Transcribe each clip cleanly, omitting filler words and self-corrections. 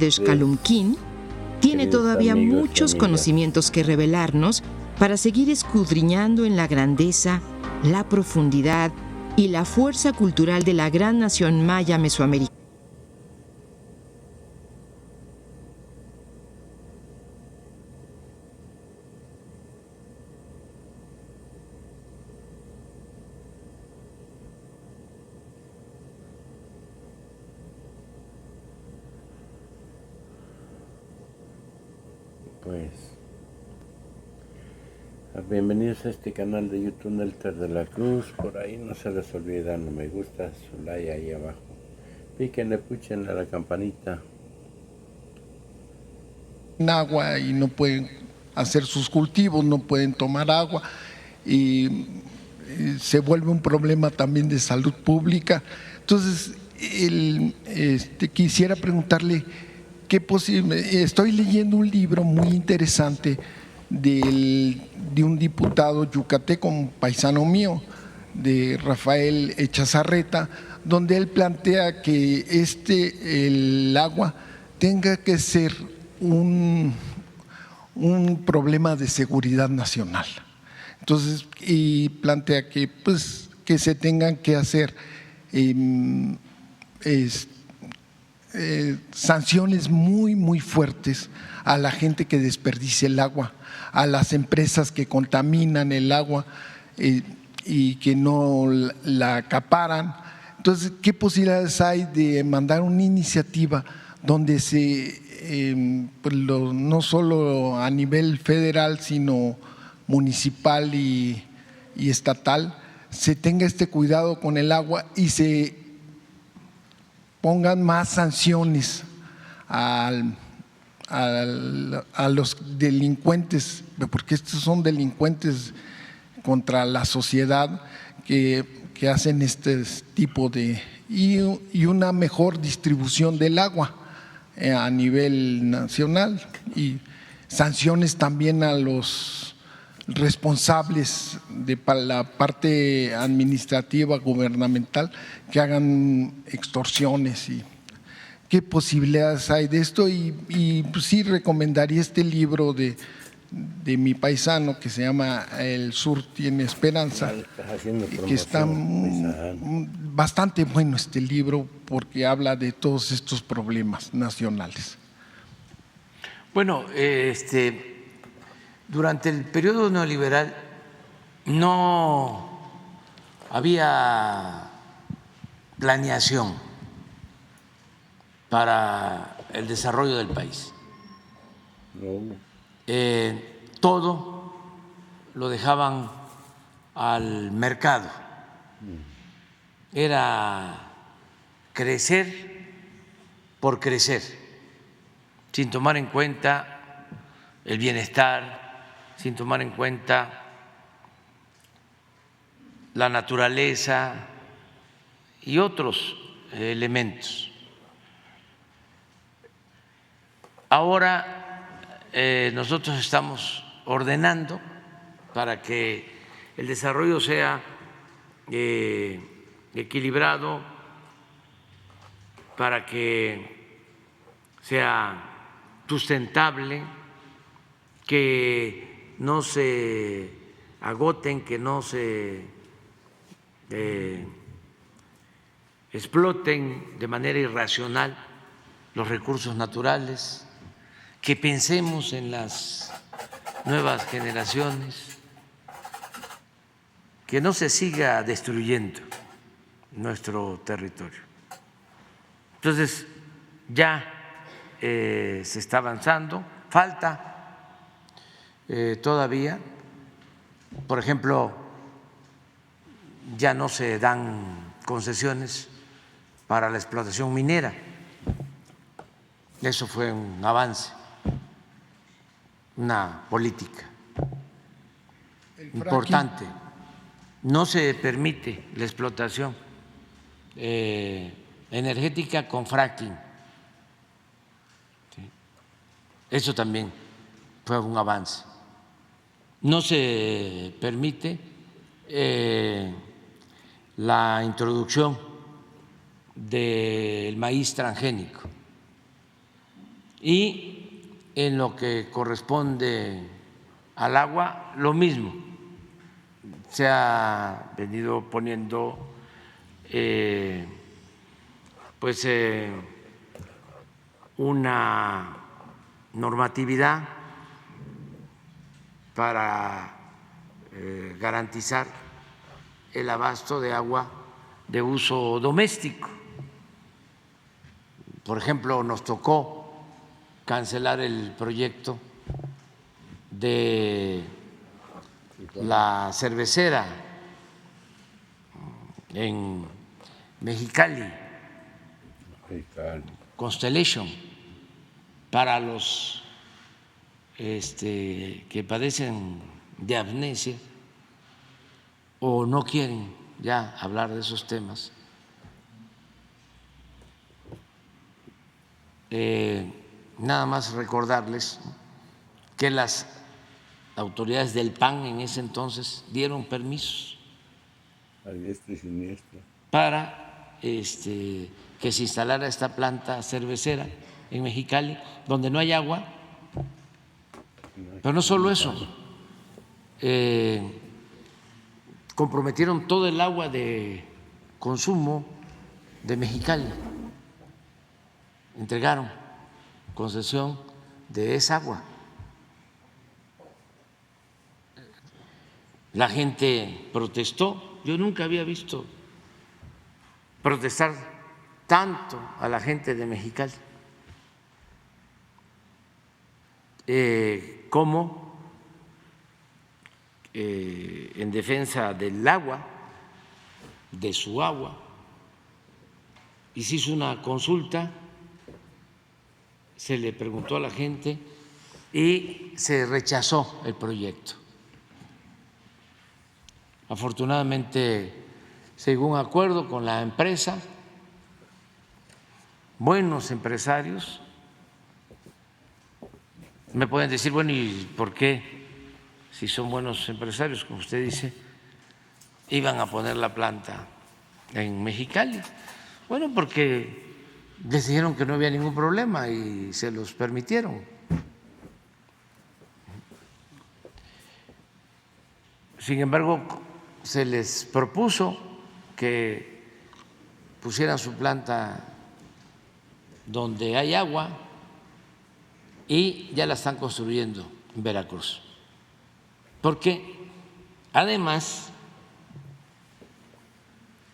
de Xcalumquín tiene todavía muchos conocimientos que revelarnos para seguir escudriñando en la grandeza, la profundidad y la fuerza cultural de la gran nación maya mesoamericana. Pues bienvenidos a este canal de YouTube Nelter de la Cruz. Por ahí no se les olvide dar un me gusta, su like ahí abajo, píquenle, púchenle a la campanita. Agua y no pueden hacer sus cultivos, no pueden tomar agua y se vuelve un problema también de salud pública. Entonces, quisiera preguntarle qué posible. Estoy leyendo un libro muy interesante de un diputado yucateco, un paisano mío, de Rafael Echazarreta, donde él plantea que el agua tenga que ser un problema de seguridad nacional. Entonces, y plantea que, pues, que se tengan que hacer sanciones muy fuertes a la gente que desperdicia el agua, a las empresas que contaminan el agua y que no la acaparan. Entonces, ¿qué posibilidades hay de mandar una iniciativa donde no solo a nivel federal, sino municipal y estatal, se tenga este cuidado con el agua y se pongan más sanciones a los delincuentes, porque estos son delincuentes contra la sociedad que hacen este tipo de… y una mejor distribución del agua a nivel nacional y sanciones también a los responsables de la parte administrativa gubernamental que hagan extorsiones. Y ¿qué posibilidades hay de esto? Y pues sí recomendaría este libro de mi paisano que se llama El Sur tiene esperanza, que está bastante bueno este libro porque habla de todos estos problemas nacionales. Bueno, durante el periodo neoliberal no había planeación para el desarrollo del país. Todo lo dejaban al mercado. Era crecer por crecer, sin tomar en cuenta el bienestar, sin tomar en cuenta la naturaleza y otros elementos. Ahora nosotros estamos ordenando para que el desarrollo sea equilibrado, para que sea sustentable, que no se agoten, que no se exploten de manera irracional los recursos naturales, que pensemos en las nuevas generaciones, que no se siga destruyendo nuestro territorio. Entonces, ya se está avanzando, falta todavía, por ejemplo, ya no se dan concesiones para la explotación minera, eso fue un avance, una política importante. No se permite la explotación energética con fracking. Eso también fue un avance. No se permite la introducción del maíz transgénico. Y en lo que corresponde al agua, lo mismo. Se ha venido poniendo una normatividad para garantizar el abasto de agua de uso doméstico. Por ejemplo, nos tocó cancelar el proyecto de la cervecera en Mexicali, Constellation, para los que padecen de amnesia o no quieren ya hablar de esos temas. Nada más recordarles que las autoridades del PAN en ese entonces dieron permisos a diestra y siniestra para que se instalara esta planta cervecera en Mexicali, donde no hay agua. Pero no solo eso, comprometieron todo el agua de consumo de Mexicali, entregaron concesión de esa agua. La gente protestó. Yo nunca había visto protestar tanto a la gente de Mexicali como en defensa del agua, de su agua, y se hizo una consulta, se le preguntó a la gente y se rechazó el proyecto. Afortunadamente, según acuerdo con la empresa, buenos empresarios me pueden decir, bueno, ¿y por qué, si son buenos empresarios, como usted dice, iban a poner la planta en Mexicali? Bueno, porque les dijeron que no había ningún problema y se los permitieron. Sin embargo, se les propuso que pusieran su planta donde hay agua y ya la están construyendo en Veracruz. Porque además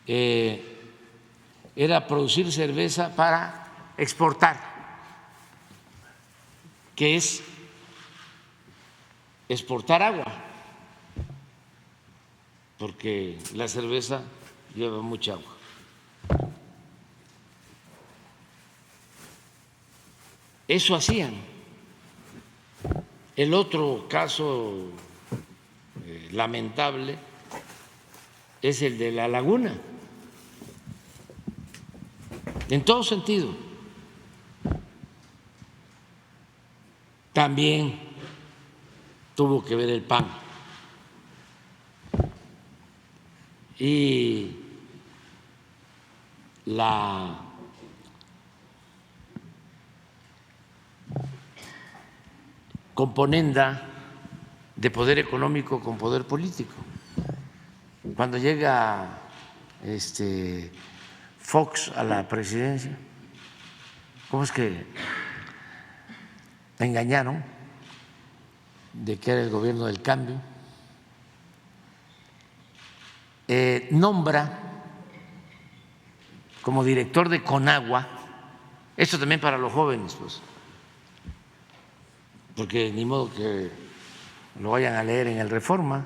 era producir cerveza para exportar, que es exportar agua, porque la cerveza lleva mucha agua. Eso hacían. El otro caso lamentable es el de La Laguna, en todo sentido. También tuvo que ver el PAN. Y la componenda de poder económico con poder político. Cuando llega Fox a la presidencia, ¿cómo es que engañaron de que era el gobierno del cambio? Nombra como director de Conagua, esto también para los jóvenes, pues, porque ni modo que lo vayan a leer en el Reforma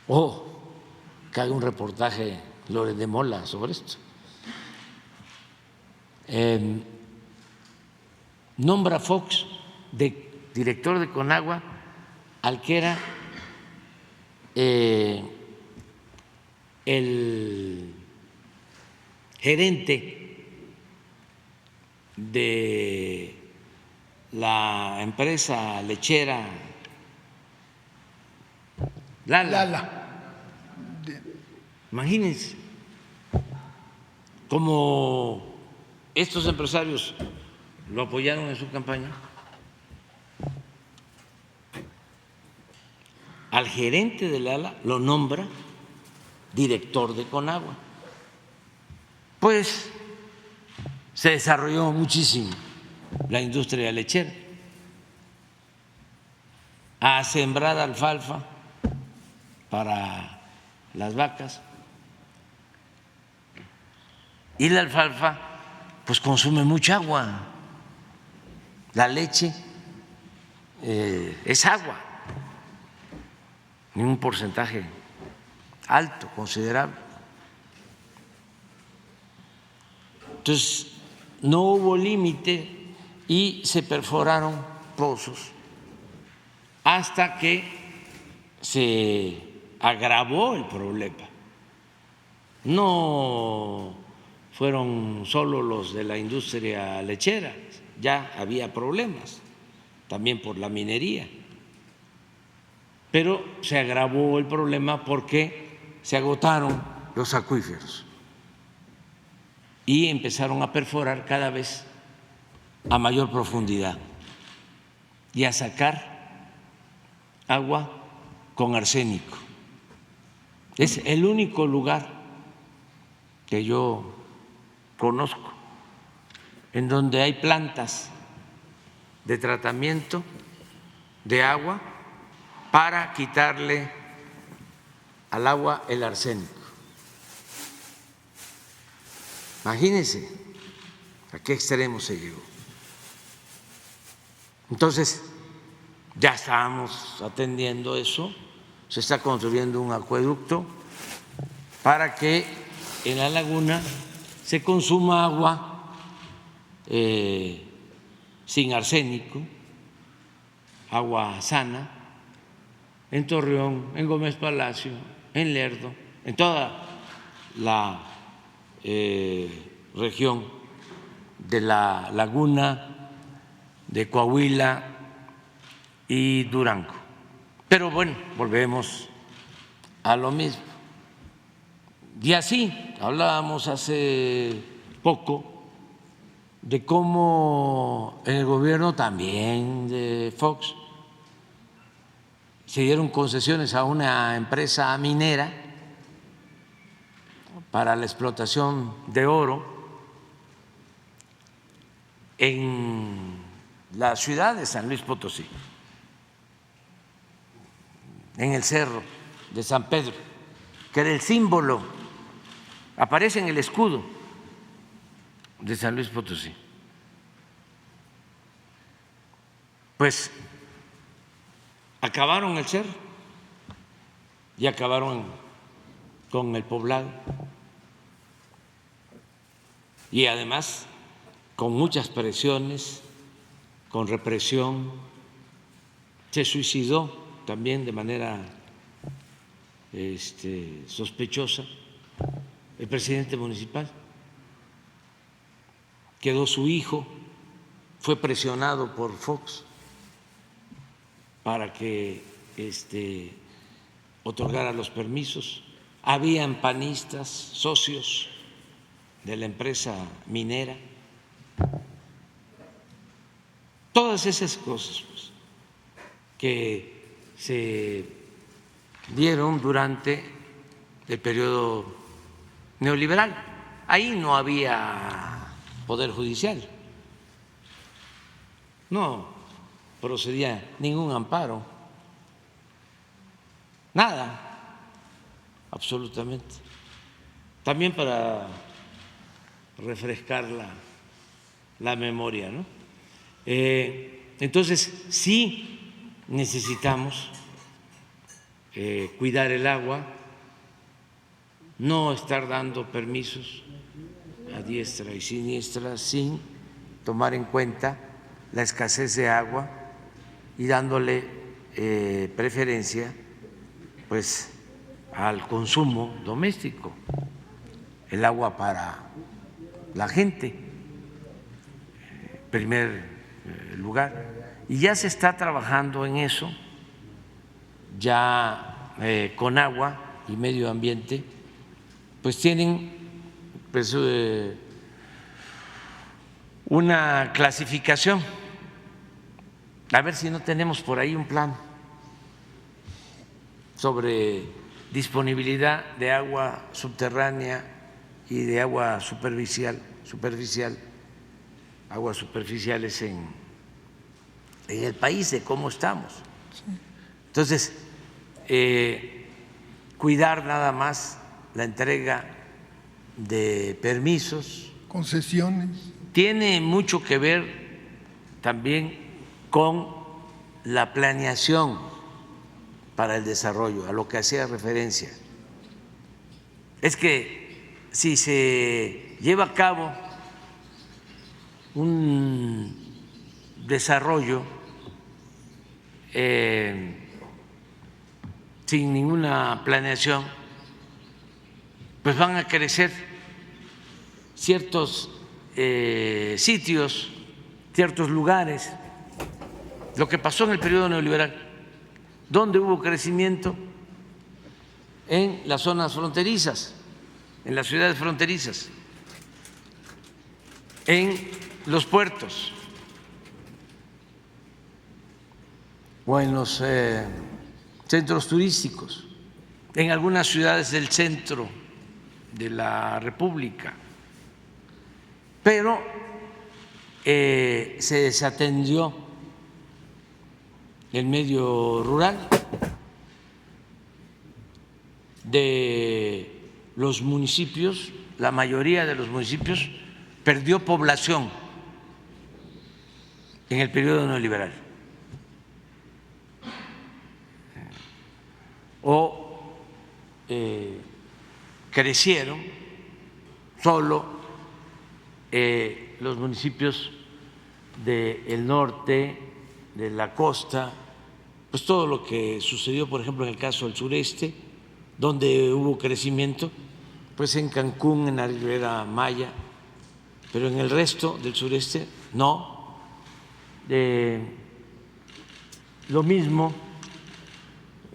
o que haga un reportaje Loret de Mola sobre esto. Nombra Fox de director de Conagua al que era el gerente de la empresa lechera Lala. Imagínense, como estos empresarios lo apoyaron en su campaña. Al gerente del ALA lo nombra director de Conagua. Pues se desarrolló muchísimo la industria lechera, a sembrar alfalfa para las vacas, y la alfalfa pues consume mucha agua, la leche es agua, en un porcentaje alto, considerable. Entonces, no hubo límite y se perforaron pozos hasta que se agravó el problema. No fueron solo los de la industria lechera, ya había problemas, también por la minería. Pero se agravó el problema porque se agotaron los acuíferos y empezaron a perforar cada vez a mayor profundidad y a sacar agua con arsénico. Es el único lugar que yo conozco en donde hay plantas de tratamiento de agua para quitarle al agua el arsénico. Imagínense a qué extremo se llegó. Entonces, ya estábamos atendiendo eso, se está construyendo un acueducto para que en la laguna se consuma agua sin arsénico, agua sana, en Torreón, en Gómez Palacio, en Lerdo, en toda la región de la laguna, de Coahuila y Durango. Pero bueno, volvemos a lo mismo. Y así hablábamos hace poco de cómo en el gobierno también de Fox se dieron concesiones a una empresa minera para la explotación de oro en la ciudad de San Luis Potosí, en el cerro de San Pedro, que era el símbolo, aparece en el escudo de San Luis Potosí. Pues acabaron el cerro y acabaron con el poblado, y además con muchas presiones, con represión. Se suicidó también de manera sospechosa el presidente municipal, quedó su hijo, fue presionado por Fox para que otorgara los permisos. Habían panistas, socios de la empresa minera. Todas esas cosas pues, que se dieron durante el periodo neoliberal. Ahí no había poder judicial, no procedía ningún amparo, nada, absolutamente. También para refrescar la memoria, ¿no? Entonces, sí necesitamos cuidar el agua, no estar dando permisos a diestra y siniestra sin tomar en cuenta la escasez de agua y dándole preferencia pues al consumo doméstico, el agua para la gente, en primer lugar. Y ya se está trabajando en eso, ya Conagua y Medio Ambiente pues tienen pues, una clasificación. A ver si no tenemos por ahí un plan sobre disponibilidad de agua subterránea y de agua superficial, aguas superficiales en el país, de cómo estamos. Entonces, cuidar nada más la entrega de permisos. Concesiones. Tiene mucho que ver también con la planeación para el desarrollo, a lo que hacía referencia. Es que si se lleva a cabo un desarrollo sin ninguna planeación, pues van a crecer ciertos sitios, ciertos lugares. Lo que pasó en el periodo neoliberal, donde hubo crecimiento en las zonas fronterizas, en las ciudades fronterizas, en los puertos o en los centros turísticos, en algunas ciudades del centro de la República, pero se desatendió el medio rural de los municipios. La mayoría de los municipios perdió población en el periodo neoliberal, o crecieron solo los municipios del norte, de la costa, pues todo lo que sucedió, por ejemplo, en el caso del sureste, donde hubo crecimiento, pues en Cancún, en la Riviera Maya, pero en el resto del sureste no. Lo mismo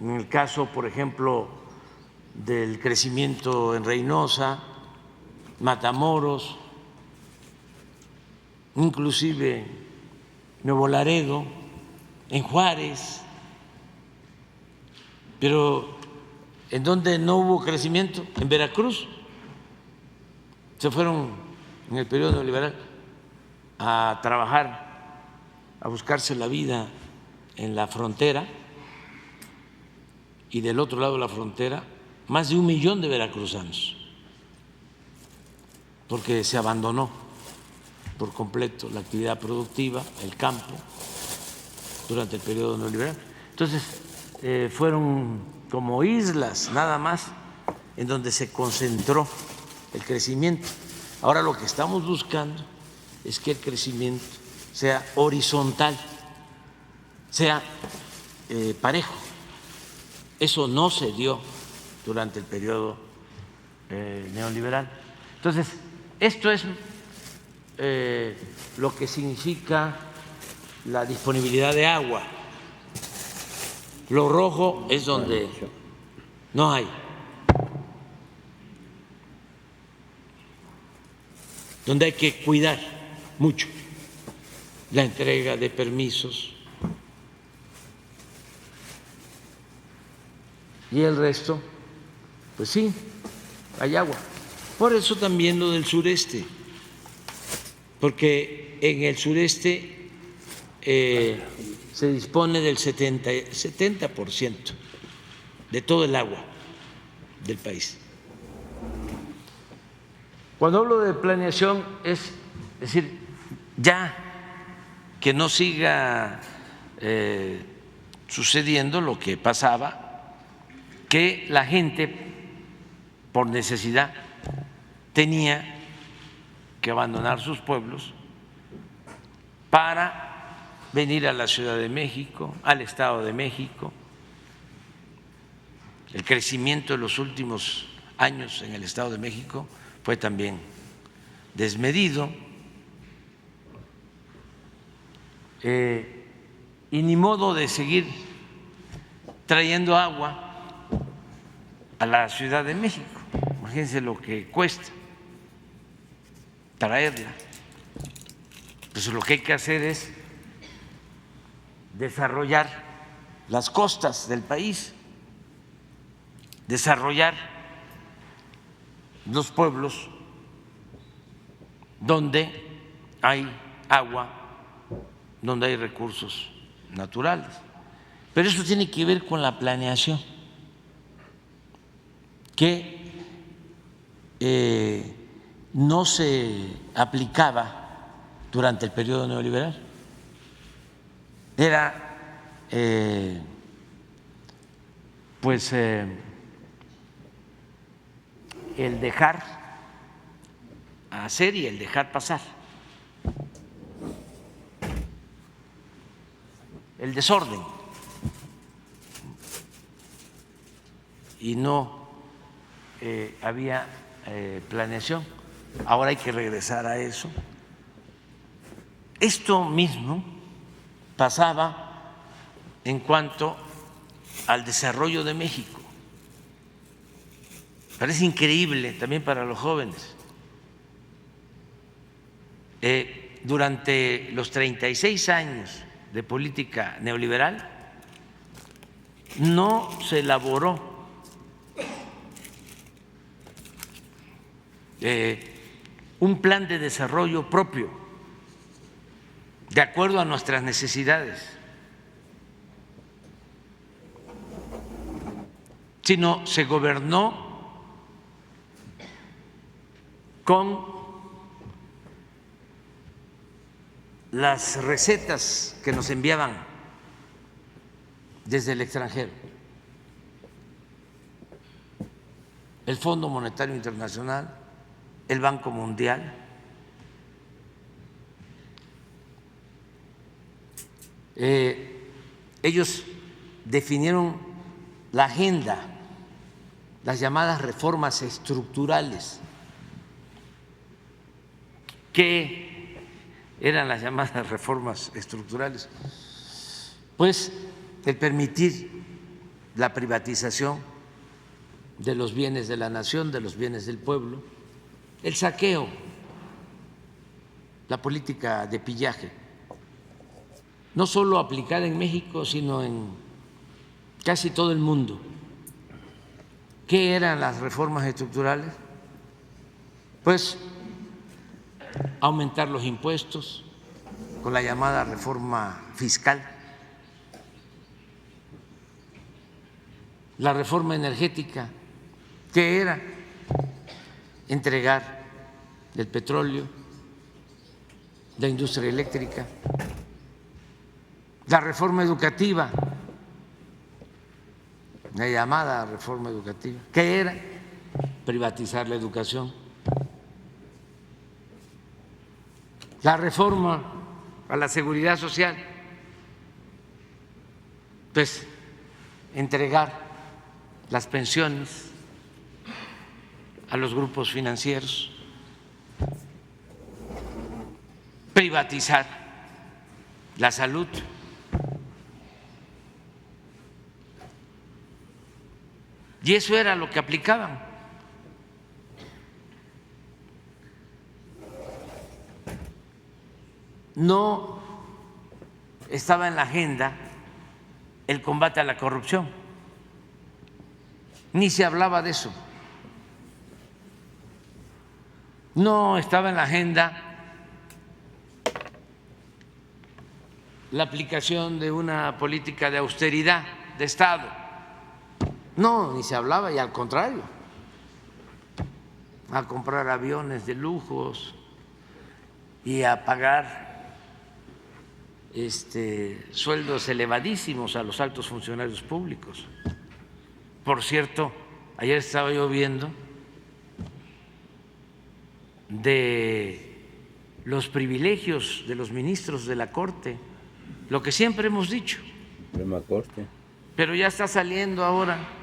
en el caso, por ejemplo, del crecimiento en Reynosa, Matamoros, inclusive Nuevo Laredo, en Juárez, pero en donde no hubo crecimiento, en Veracruz. Se fueron en el periodo neoliberal a trabajar, a buscarse la vida en la frontera, y del otro lado de la frontera más de 1 millón de veracruzanos, porque se abandonó por completo la actividad productiva, el campo, durante el periodo neoliberal. Entonces, fueron como islas nada más en donde se concentró el crecimiento. Ahora lo que estamos buscando es que el crecimiento sea horizontal, sea parejo. Eso no se dio durante el periodo neoliberal. Entonces, esto es lo que significa la disponibilidad de agua. Lo rojo es donde no hay, donde hay que cuidar mucho la entrega de permisos, y el resto, pues sí, hay agua. Por eso también lo del sureste, porque en el sureste se dispone del 70% de todo el agua del país. Cuando hablo de planeación es decir, ya que no siga sucediendo lo que pasaba, que la gente por necesidad tenía que abandonar sus pueblos para venir a la Ciudad de México, al Estado de México. El crecimiento de los últimos años en el Estado de México fue también desmedido, y ni modo de seguir trayendo agua a la Ciudad de México. Imagínense lo que cuesta traerla. Pues lo que hay que hacer es desarrollar las costas del país, desarrollar los pueblos donde hay agua, donde hay recursos naturales. Pero eso tiene que ver con la planeación, que no se aplicaba durante el periodo neoliberal. Era el dejar hacer y el dejar pasar, el desorden, y no había planeación. Ahora hay que regresar a eso. Esto mismo pasaba en cuanto al desarrollo de México. Parece increíble también para los jóvenes. Durante los 36 años de política neoliberal no se elaboró un plan de desarrollo propio de acuerdo a nuestras necesidades, sino se gobernó con las recetas que nos enviaban desde el extranjero. El Fondo Monetario Internacional, el Banco Mundial, ellos definieron la agenda, las llamadas reformas estructurales. ¿Qué eran las llamadas reformas estructurales? Pues el permitir la privatización de los bienes de la nación, de los bienes del pueblo, el saqueo, la política de pillaje, no solo aplicada en México, sino en casi todo el mundo. ¿Qué eran las reformas estructurales? Pues aumentar los impuestos con la llamada reforma fiscal, la reforma energética, que era entregar el petróleo, la industria eléctrica, la reforma educativa, la llamada reforma educativa, que era privatizar la educación, la reforma a la seguridad social, pues entregar las pensiones a los grupos financieros, privatizar la salud. Y eso era lo que aplicaban. No estaba en la agenda el combate a la corrupción, ni se hablaba de eso. No estaba en la agenda la aplicación de una política de austeridad de Estado. No, ni se hablaba, y al contrario, a comprar aviones de lujos y a pagar sueldos elevadísimos a los altos funcionarios públicos. Por cierto, ayer estaba yo viendo de los privilegios de los ministros de la Corte, lo que siempre hemos dicho. Suprema Corte. Pero ya está saliendo ahora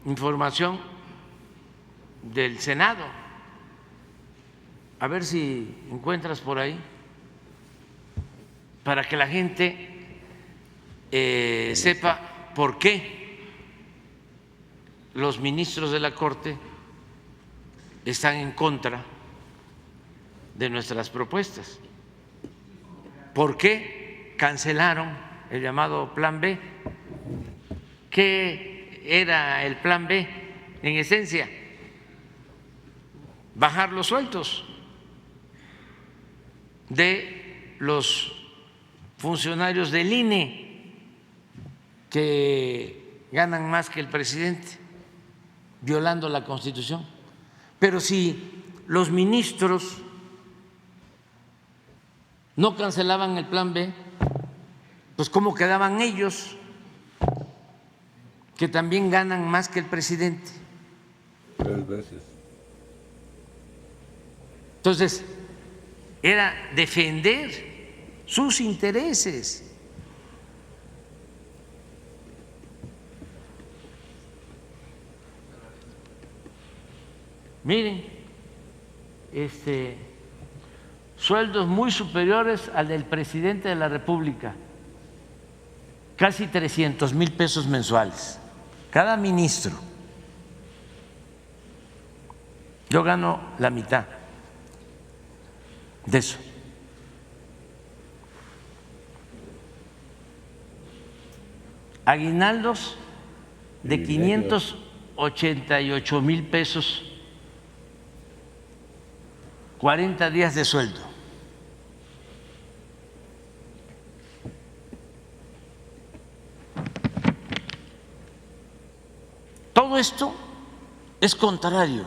información del Senado. A ver si encuentras por ahí, para que la gente sepa por qué los ministros de la Corte están en contra de nuestras propuestas. ¿Por qué cancelaron el llamado Plan B? ¿Qué era el Plan B? En esencia, bajar los sueldos de los funcionarios del INE que ganan más que el presidente, violando la Constitución. Pero si los ministros no cancelaban el Plan B, pues ¿cómo quedaban ellos, que también ganan más que el presidente? 3 veces. Entonces, era defender sus intereses. Miren, sueldos muy superiores al del presidente de la República, casi 300,000 pesos mensuales, cada ministro. Yo gano la mitad de eso. Aguinaldos de 588,000 pesos, 40 días de sueldo. Todo esto es contrario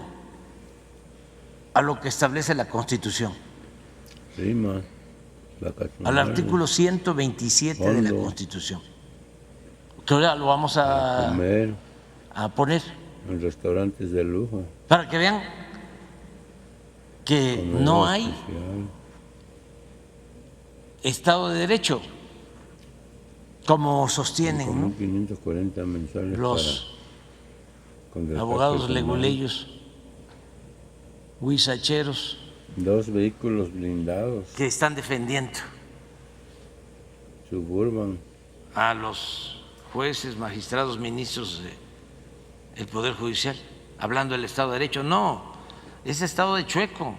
a lo que establece la Constitución, Sí, más. al artículo 127 de la Constitución, que ahora lo vamos Comer a poner en restaurantes de lujo. para que vean que Comedor no hay especial. Estado de Derecho, como sostienen, ¿no?, 540 mensuales los para contratar abogados personal. leguleyos, huizacheros, 2 vehículos blindados, que están defendiendo Suburban, a los jueces, magistrados, ministros del Poder Judicial, hablando del Estado de Derecho. No, es Estado de chueco.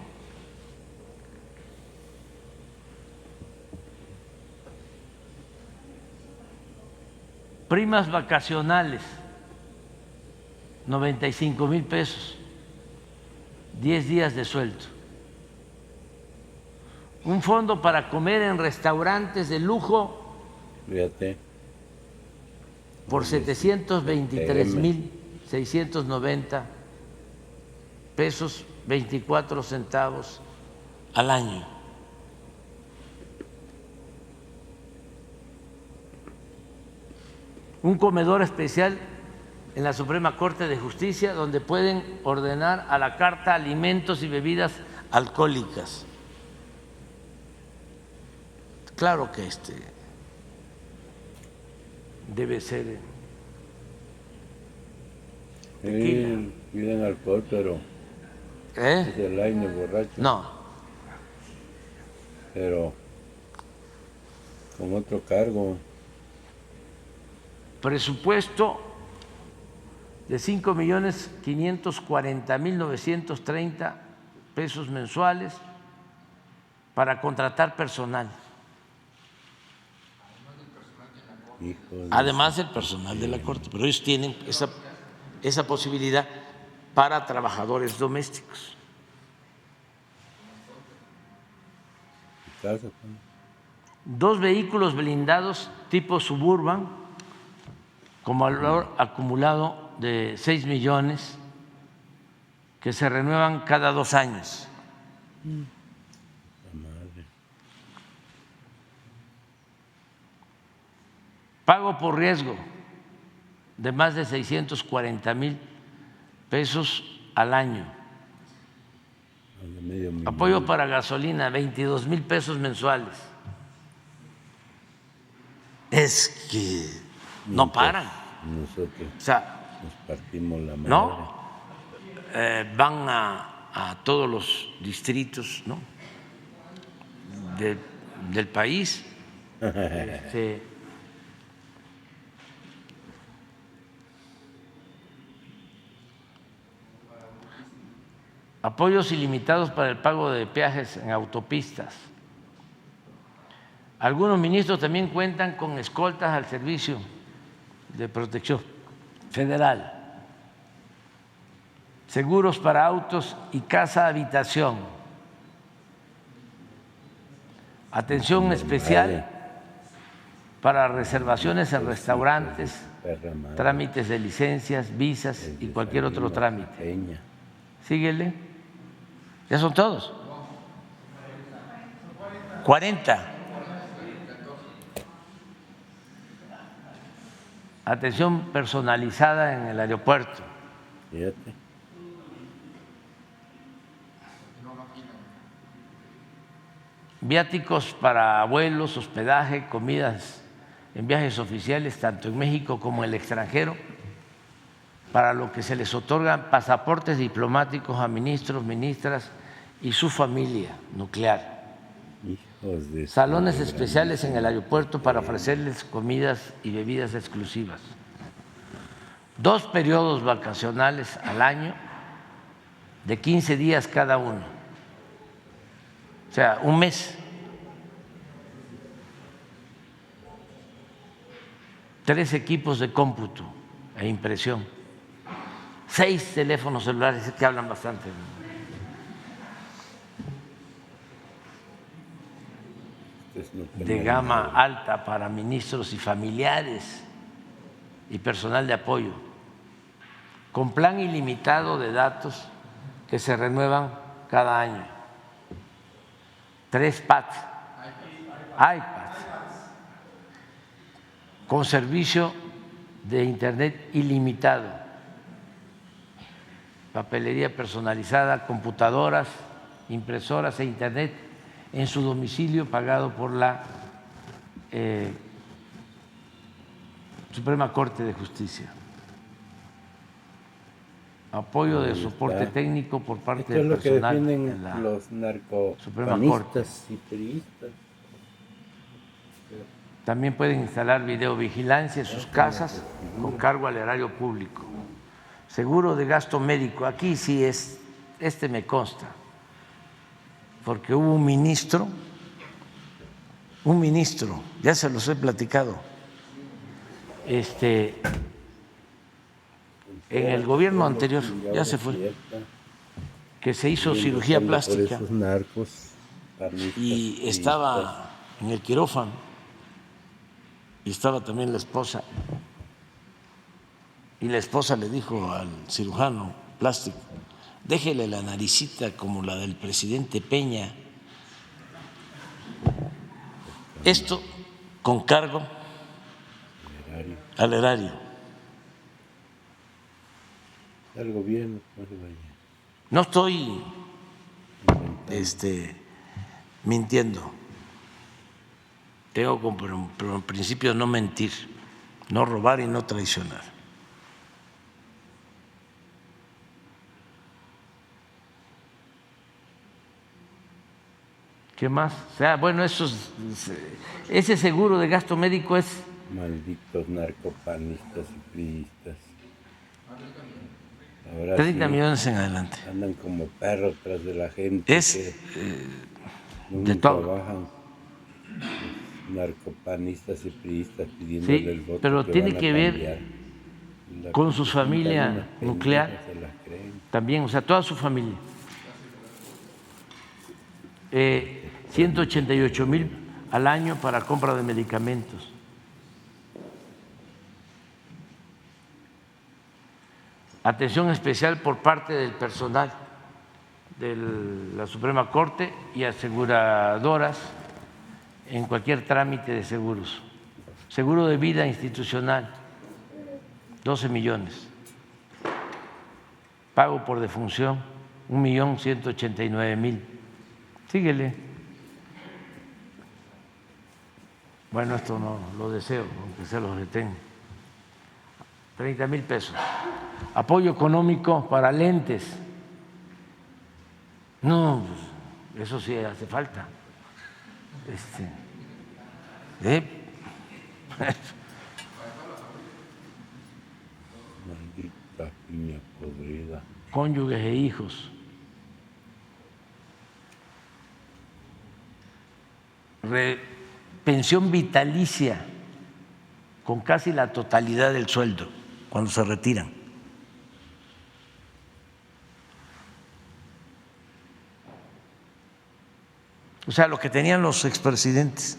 Primas vacacionales, 95,000 pesos, 10 días de sueldo. Un fondo para comer en restaurantes de lujo fíjate, por 723,690 pesos, 24 centavos al año. Un comedor especial en la Suprema Corte de Justicia donde pueden ordenar a la carta alimentos y bebidas alcohólicas. Claro que debe ser tequila. piden alcohol, pero es el aire borracho. No, Pero con otro cargo. presupuesto de 5,540,930 pesos mensuales para contratar personal, Hijo de- además del personal de la Corte, pero ellos tienen esa posibilidad para trabajadores domésticos. casa, pues. 2 vehículos blindados tipo Suburban, con valor acumulado de 6 millones, que se renuevan cada 2 años. La madre. Pago por riesgo de más de 640,000 pesos al año. Más de medio millón. Apoyo para gasolina, 22,000 pesos mensuales. Es que no paran. Nosotros O sea, nos partimos la madre. ¿no? Van a todos los distritos, ¿no?, del país. apoyos ilimitados para el pago de peajes en autopistas. Algunos ministros también cuentan con escoltas al servicio de protección federal, seguros para autos y casa habitación, atención especial para reservaciones en restaurantes, trámites de licencias, visas y cualquier otro trámite. Síguele. ¿Ya son todos? 40. Atención personalizada en el aeropuerto. Fíjate. Viáticos para vuelos, hospedaje, comidas en viajes oficiales, tanto en México como en el extranjero, para lo que se les otorgan pasaportes diplomáticos a ministros, ministras y su familia nuclear. Salones especiales en el aeropuerto para ofrecerles comidas y bebidas exclusivas. 2 periodos vacacionales al año de 15 días cada uno. O sea, un mes. 3 equipos de cómputo e impresión. 6 teléfonos celulares que hablan bastante. De gama alta para ministros y familiares y personal de apoyo, con plan ilimitado de datos que se renuevan cada año. 3 iPads, con servicio de internet ilimitado, papelería personalizada, computadoras, impresoras e internet en su domicilio pagado por la Suprema Corte de Justicia. Apoyo de soporte técnico por parte del personal en la los Suprema Corte. Y priistas. También pueden instalar videovigilancia en sus casas con cargo al erario público. Seguro de gasto médico, aquí sí es, me consta, porque hubo un ministro, ya se los he platicado, en el gobierno anterior, ya se fue, que se hizo cirugía plástica y estaba en el quirófano y estaba también la esposa, y la esposa le dijo al cirujano plástico: déjele la naricita como la del presidente Peña. Esto con cargo al erario. Al gobierno. No estoy mintiendo. Tengo como principio no mentir, no robar y no traicionar. ¿Qué más? O sea, bueno, ese seguro de gasto médico es… Malditos narcopanistas y priistas. Ahora 30 millones en adelante. Andan como perros tras de la gente. Es de todo. Trabajan narcopanistas y priistas pidiéndole el voto. Pero tiene que ver con su familia nuclear también, o sea, toda su familia. 188,000 al año para compra de medicamentos. Atención especial por parte del personal de la Suprema Corte y aseguradoras en cualquier trámite de seguros. Seguro de vida institucional, 12 millones. Pago por defunción, 1,189,000. Síguele. Bueno, esto no lo deseo, aunque se los detenga. 30,000 pesos. Apoyo económico para lentes. No, eso sí hace falta. Maldita piña podrida. Cónyuges e hijos pensión vitalicia con casi la totalidad del sueldo cuando se retiran. O sea, lo que tenían los expresidentes,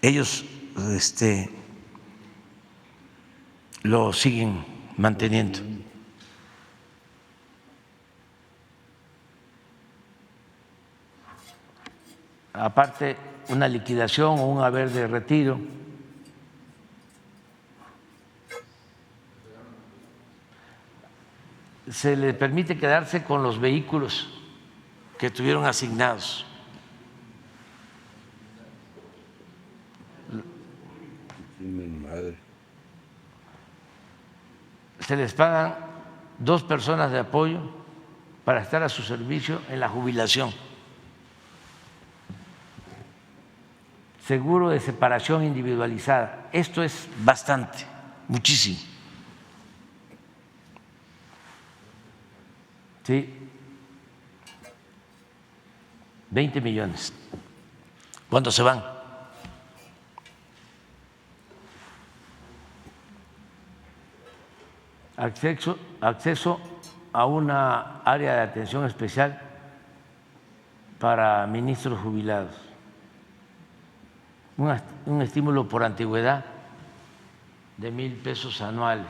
ellos lo siguen manteniendo. Aparte, una liquidación o un haber de retiro. Se le permite quedarse con los vehículos que tuvieron asignados. Mi madre. Se les pagan 2 personas de apoyo para estar a su servicio en la jubilación. Seguro de separación individualizada. Esto es bastante, muchísimo. Sí, 20 millones. ¿Cuándo se van? Acceso a una área de atención especial para ministros jubilados. Un estímulo por antigüedad de 1,000 pesos anuales.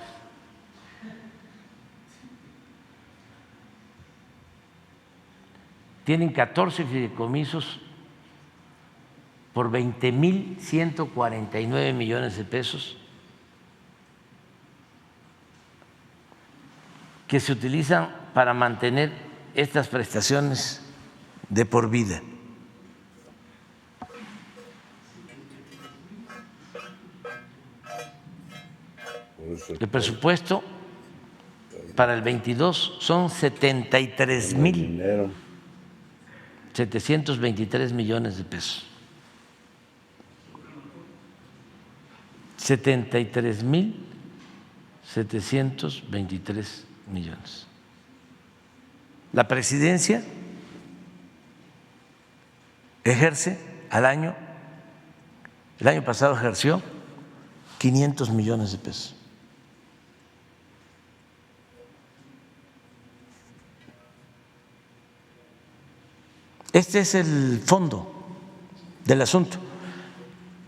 Tienen 14 fideicomisos por 20,149 millones de pesos que se utilizan para mantener estas prestaciones de por vida. El presupuesto para el 22 son 73,723 millones de pesos. 73,723 millones. La presidencia ejerce al año, el año pasado ejerció 500 millones de pesos. Este es el fondo del asunto.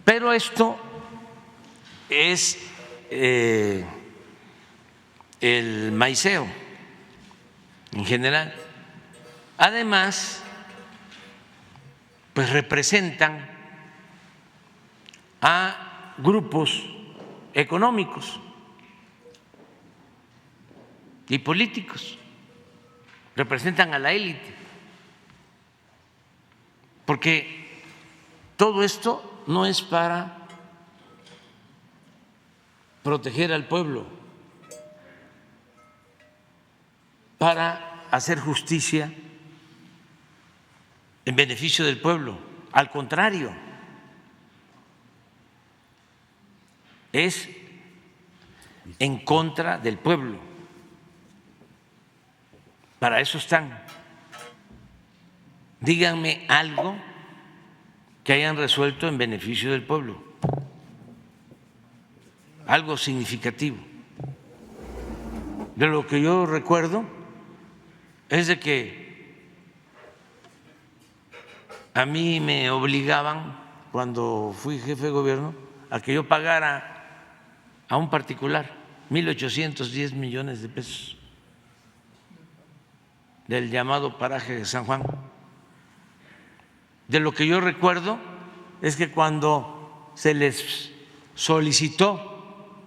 Pero esto es el maiceo en general. Además, pues representan a grupos económicos y políticos, representan a la élite. Porque todo esto no es para proteger al pueblo, para hacer justicia en beneficio del pueblo. Al contrario, es en contra del pueblo. Para eso están. Díganme algo que hayan resuelto en beneficio del pueblo, algo significativo. De lo que yo recuerdo es de que a mí me obligaban, cuando fui jefe de gobierno, a que yo pagara a un particular 1,810 millones de pesos del llamado paraje de San Juan. De lo que yo recuerdo es que cuando se les solicitó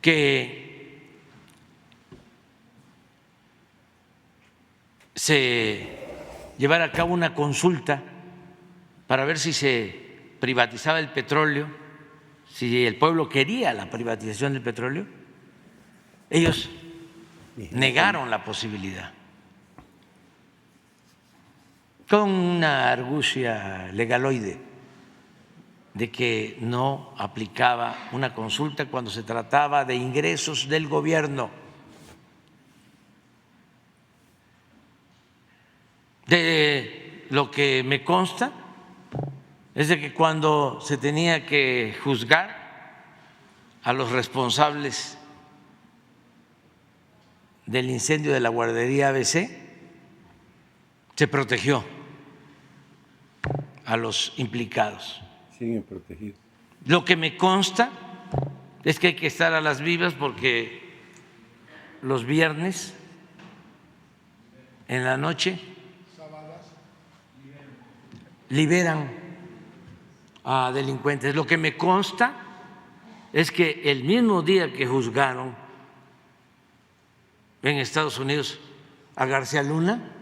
que se llevara a cabo una consulta para ver si se privatizaba el petróleo, si el pueblo quería la privatización del petróleo, ellos negaron la posibilidad, con una argucia legaloide de que no aplicaba una consulta cuando se trataba de ingresos del gobierno, de lo que me consta es de que cuando se tenía que juzgar a los responsables del incendio de la guardería ABC, se protegió a los implicados. Siguen protegidos. Lo que me consta es que hay que estar a las vivas porque los viernes en la noche liberan a delincuentes. Lo que me consta es que el mismo día que juzgaron en Estados Unidos a García Luna,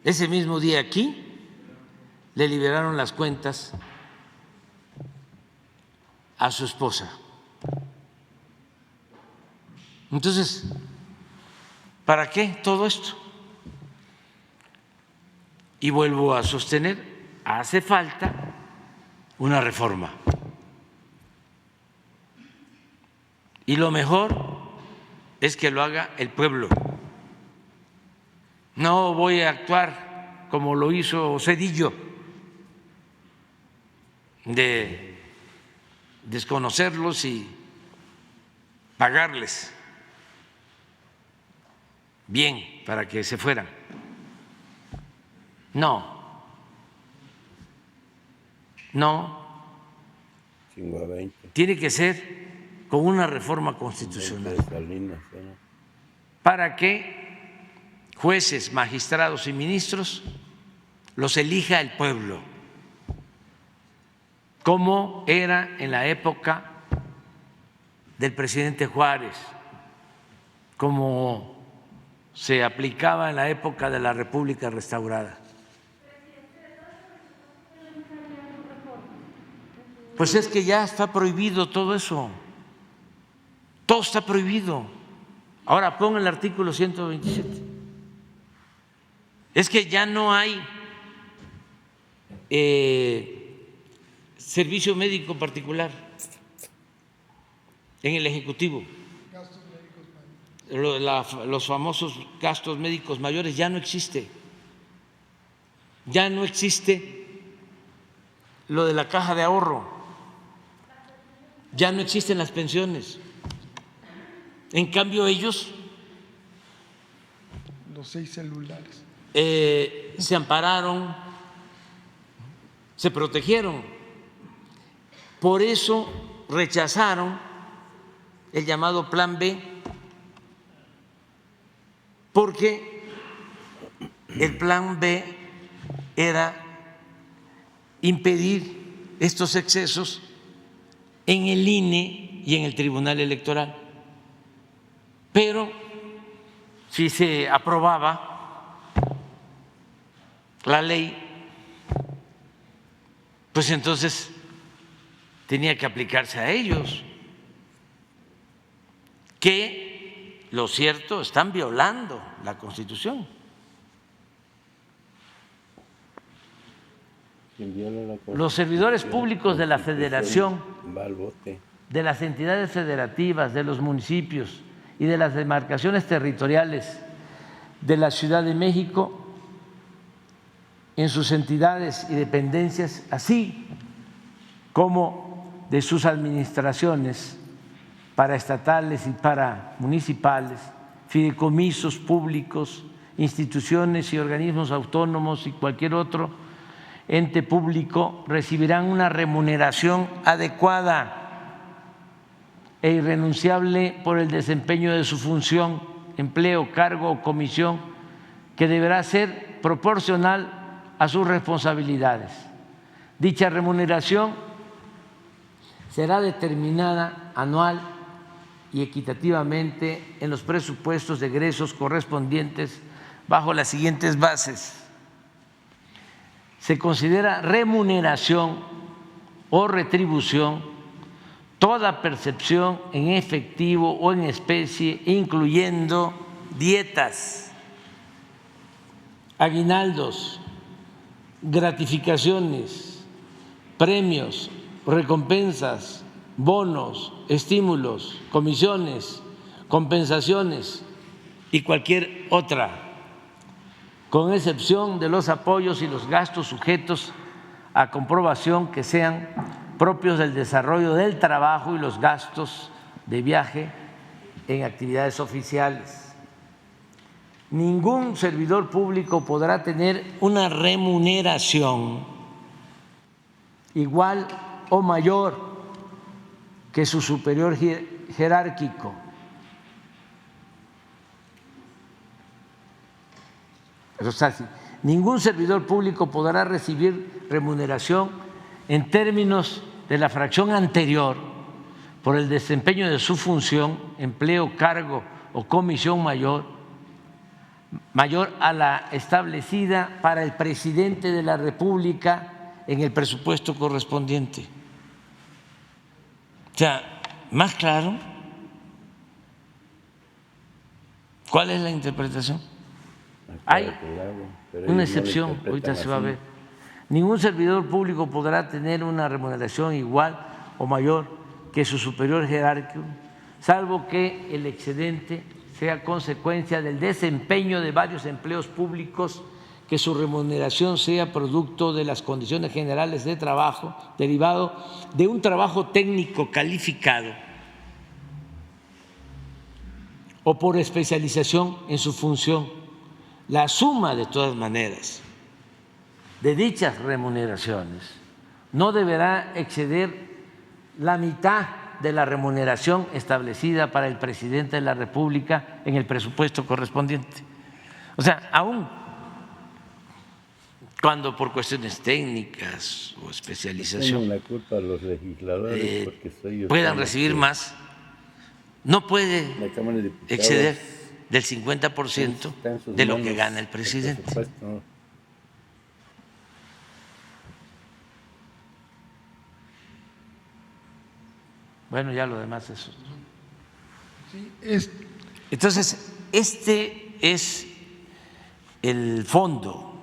ese mismo día aquí le liberaron las cuentas a su esposa. Entonces, ¿para qué todo esto? Y vuelvo a sostener, hace falta una reforma. Y lo mejor es que lo haga el pueblo. No voy a actuar como lo hizo Zedillo, de desconocerlos y pagarles bien para que se fueran. No, 5 a 20. tiene que ser con una reforma constitucional para que jueces, magistrados y ministros los elija el pueblo, como era en la época del presidente Juárez, como se aplicaba en la época de la República restaurada. Pues es que ya está prohibido todo eso, todo está prohibido. Ahora pon el artículo 127. Es que ya no hay servicio médico particular en el Ejecutivo. Los famosos gastos médicos mayores ya no existe. Ya no existe lo de la caja de ahorro. Ya no existen las pensiones. En cambio ellos, los 6 celulares, se ampararon, se protegieron. Por eso rechazaron el llamado Plan B, porque el Plan B era impedir estos excesos en el INE y en el Tribunal Electoral. Pero si se aprobaba la ley, pues entonces tenía que aplicarse a ellos, que, lo cierto, están violando la Constitución. Los servidores públicos de la Federación, de las entidades federativas, de los municipios y de las demarcaciones territoriales de la Ciudad de México, en sus entidades y dependencias, así como de sus administraciones paraestatales y paramunicipales, fideicomisos públicos, instituciones y organismos autónomos y cualquier otro ente público, recibirán una remuneración adecuada e irrenunciable por el desempeño de su función, empleo, cargo o comisión, que deberá ser proporcional a sus responsabilidades. Dicha remuneración será determinada anual y equitativamente en los presupuestos de egresos correspondientes bajo las siguientes bases. Se considera remuneración o retribución toda percepción en efectivo o en especie, incluyendo dietas, aguinaldos, gratificaciones, premios, recompensas, bonos, estímulos, comisiones, compensaciones y cualquier otra con excepción de los apoyos y los gastos sujetos a comprobación que sean propios del desarrollo del trabajo y los gastos de viaje en actividades oficiales. Ningún servidor público podrá tener una remuneración igual o mayor que su superior jerárquico. O sea, ningún servidor público podrá recibir remuneración en términos de la fracción anterior por el desempeño de su función, empleo, cargo o comisión mayor a la establecida para el presidente de la República en el presupuesto correspondiente. O sea, más claro, ¿cuál es la interpretación? Hay una excepción, ahorita se va a ver. Ningún servidor público podrá tener una remuneración igual o mayor que su superior jerárquico, salvo que el excedente sea consecuencia del desempeño de varios empleos públicos, que su remuneración sea producto de las condiciones generales de trabajo derivado de un trabajo técnico calificado o por especialización en su función. La suma, de todas maneras, de dichas remuneraciones no deberá exceder la mitad de la remuneración establecida para el presidente de la República en el presupuesto correspondiente. O sea, aún cuando por cuestiones técnicas o especialización la culpa a los legisladores porque puedan recibir más, no puede exceder del 50% de lo que gana el presidente. Bueno, ya lo demás es otro. Sí, entonces, este es el fondo,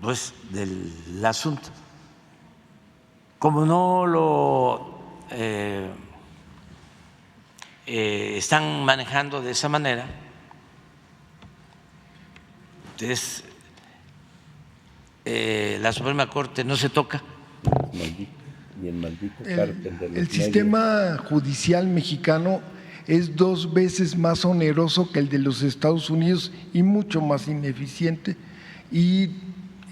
pues, del asunto. Como no lo están manejando de esa manera, entonces la Suprema Corte no se toca. Y el maldito cártel de los el sistema judicial mexicano es 2 veces más oneroso que el de los Estados Unidos y mucho más ineficiente, y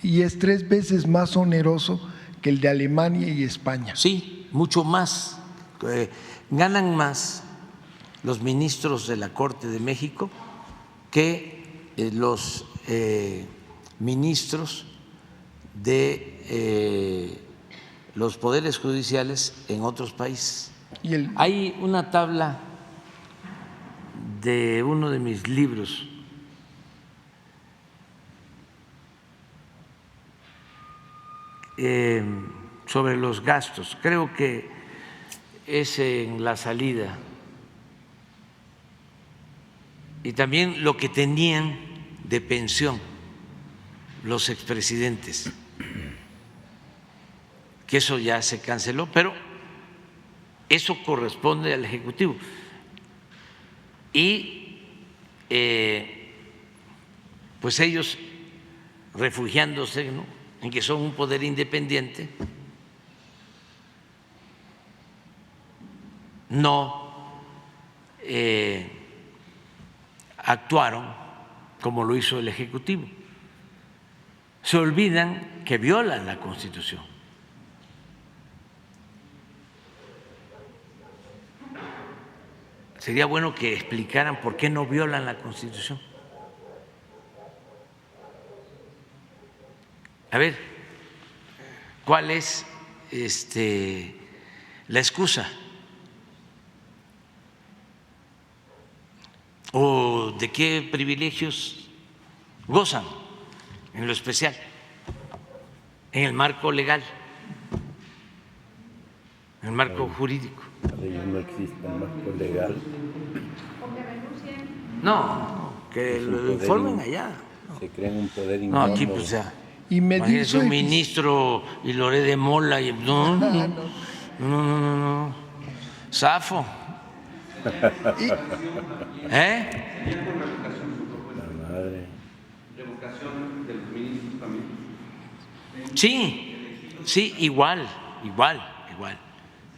es 3 veces más oneroso que el de Alemania y España. Sí, mucho más. Ganan más los ministros de la Corte de México que los ministros de los poderes judiciales en otros países. Hay una tabla de uno de mis libros sobre los gastos, creo que es en la salida, y también lo que tenían de pensión los expresidentes, que eso ya se canceló, pero eso corresponde al Ejecutivo. Y pues ellos, refugiándose, ¿no?, en que son un poder independiente, no actuaron como lo hizo el Ejecutivo. Se olvidan que violan la Constitución. Sería bueno que explicaran por qué no violan la Constitución. A ver, ¿cuál es la excusa? ¿O de qué privilegios gozan en lo especial, en el marco legal, en el marco jurídico? Ellos no existe el marco legal. No, que lo informen allá. Se crean un poder No, incómodo. aquí pues ya. Y me Imagínese dice un ministro y Loré de Mola y no. Zafo. La madre. revocación de los ministros también. Sí, sí, igual.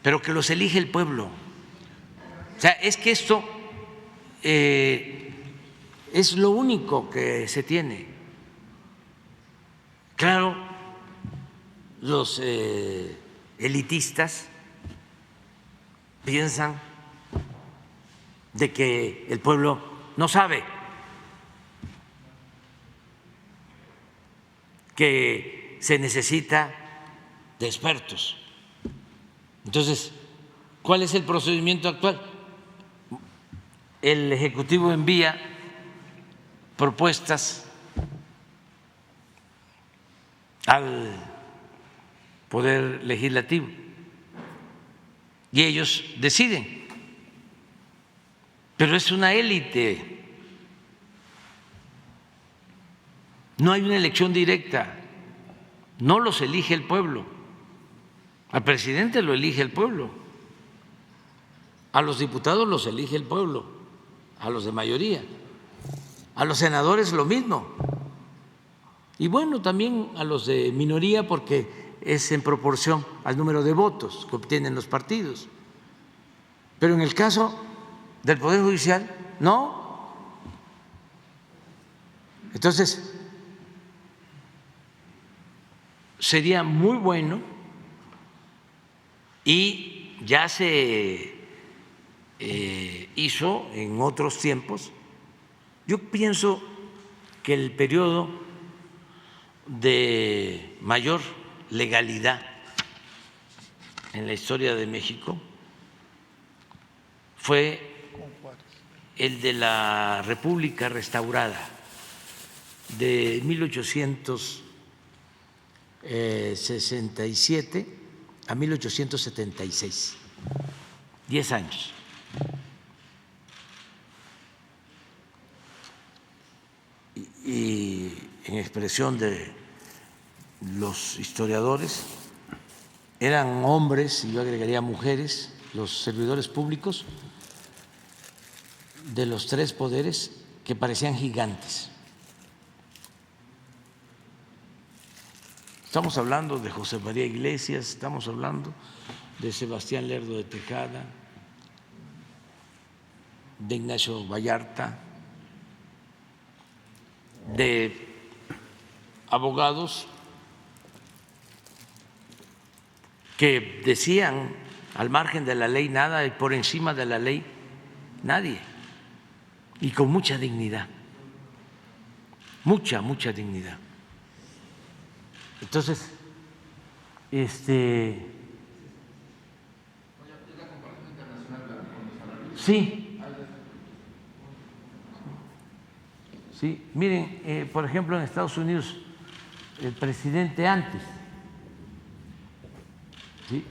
Pero que los elige el pueblo. O sea, es que esto es lo único que se tiene. Claro, los elitistas piensan de que el pueblo no sabe, que se necesita de expertos. Entonces, ¿cuál es el procedimiento actual? El Ejecutivo envía propuestas al Poder Legislativo y ellos deciden, pero es una élite, no hay una elección directa, no los elige el pueblo, al presidente lo elige el pueblo, a los diputados los elige el pueblo, a los de mayoría, a los senadores lo mismo, y bueno, también a los de minoría porque es en proporción al número de votos que obtienen los partidos. Pero en el caso del Poder Judicial, no. Entonces, sería muy bueno y ya se hizo en otros tiempos. Yo pienso que el periodo de mayor legalidad en la historia de México fue el de la República Restaurada de 1867 a 1876, 10 años. Y en expresión de los historiadores, eran hombres, y yo agregaría mujeres, los servidores públicos de los tres poderes que parecían gigantes. Estamos hablando de José María Iglesias, estamos hablando de Sebastián Lerdo de Tejada, de Ignacio Vallarta, de abogados que decían al margen de la ley nada y por encima de la ley nadie, y con mucha dignidad, mucha dignidad. Entonces, sí, miren, por ejemplo, en Estados Unidos, el presidente antes, ¿sí?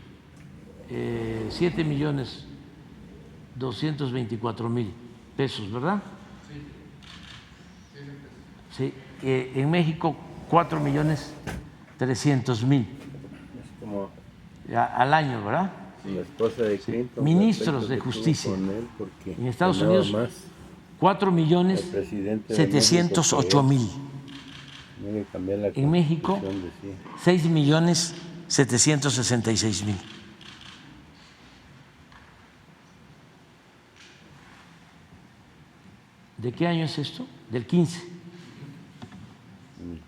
7.224.000 pesos, ¿verdad? Sí. En México, 4.300.000 al año, ¿verdad? La esposa de Clinton, ministros de justicia. En Estados Unidos, 4.708.000. En México, 6.766.000. ¿De qué año es esto? Del 15,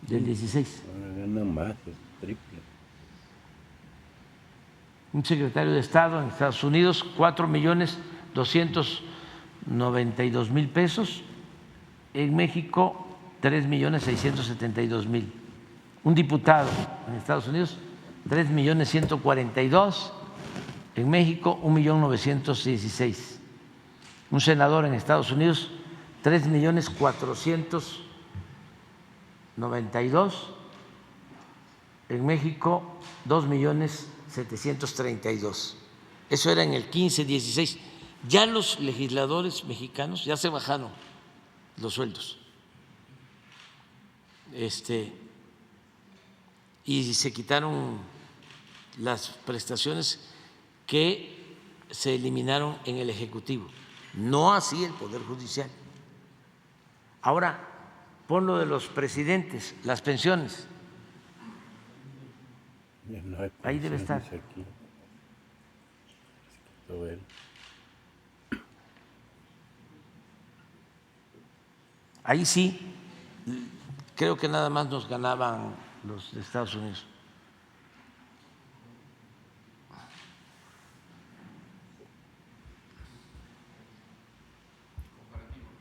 del 16. Ahora ganan más, es triple. Un secretario de Estado en Estados Unidos, 4.292.000 pesos. En México, 3.672.000. Un diputado en Estados Unidos, 3.142.000. En México, 1.916.000. Un senador en Estados Unidos, 3.492.000. En México, 2.732.000. Eso era en el 15-16. Ya los legisladores mexicanos ya se bajaron los sueldos. Y se quitaron las prestaciones que se eliminaron en el Ejecutivo. No así el Poder Judicial. Ahora, pon lo de los presidentes, las pensiones. Ya no hay Ahí debe estar. pensiones aquí. Todo él. Ahí sí, creo que nada más nos ganaban los de Estados Unidos.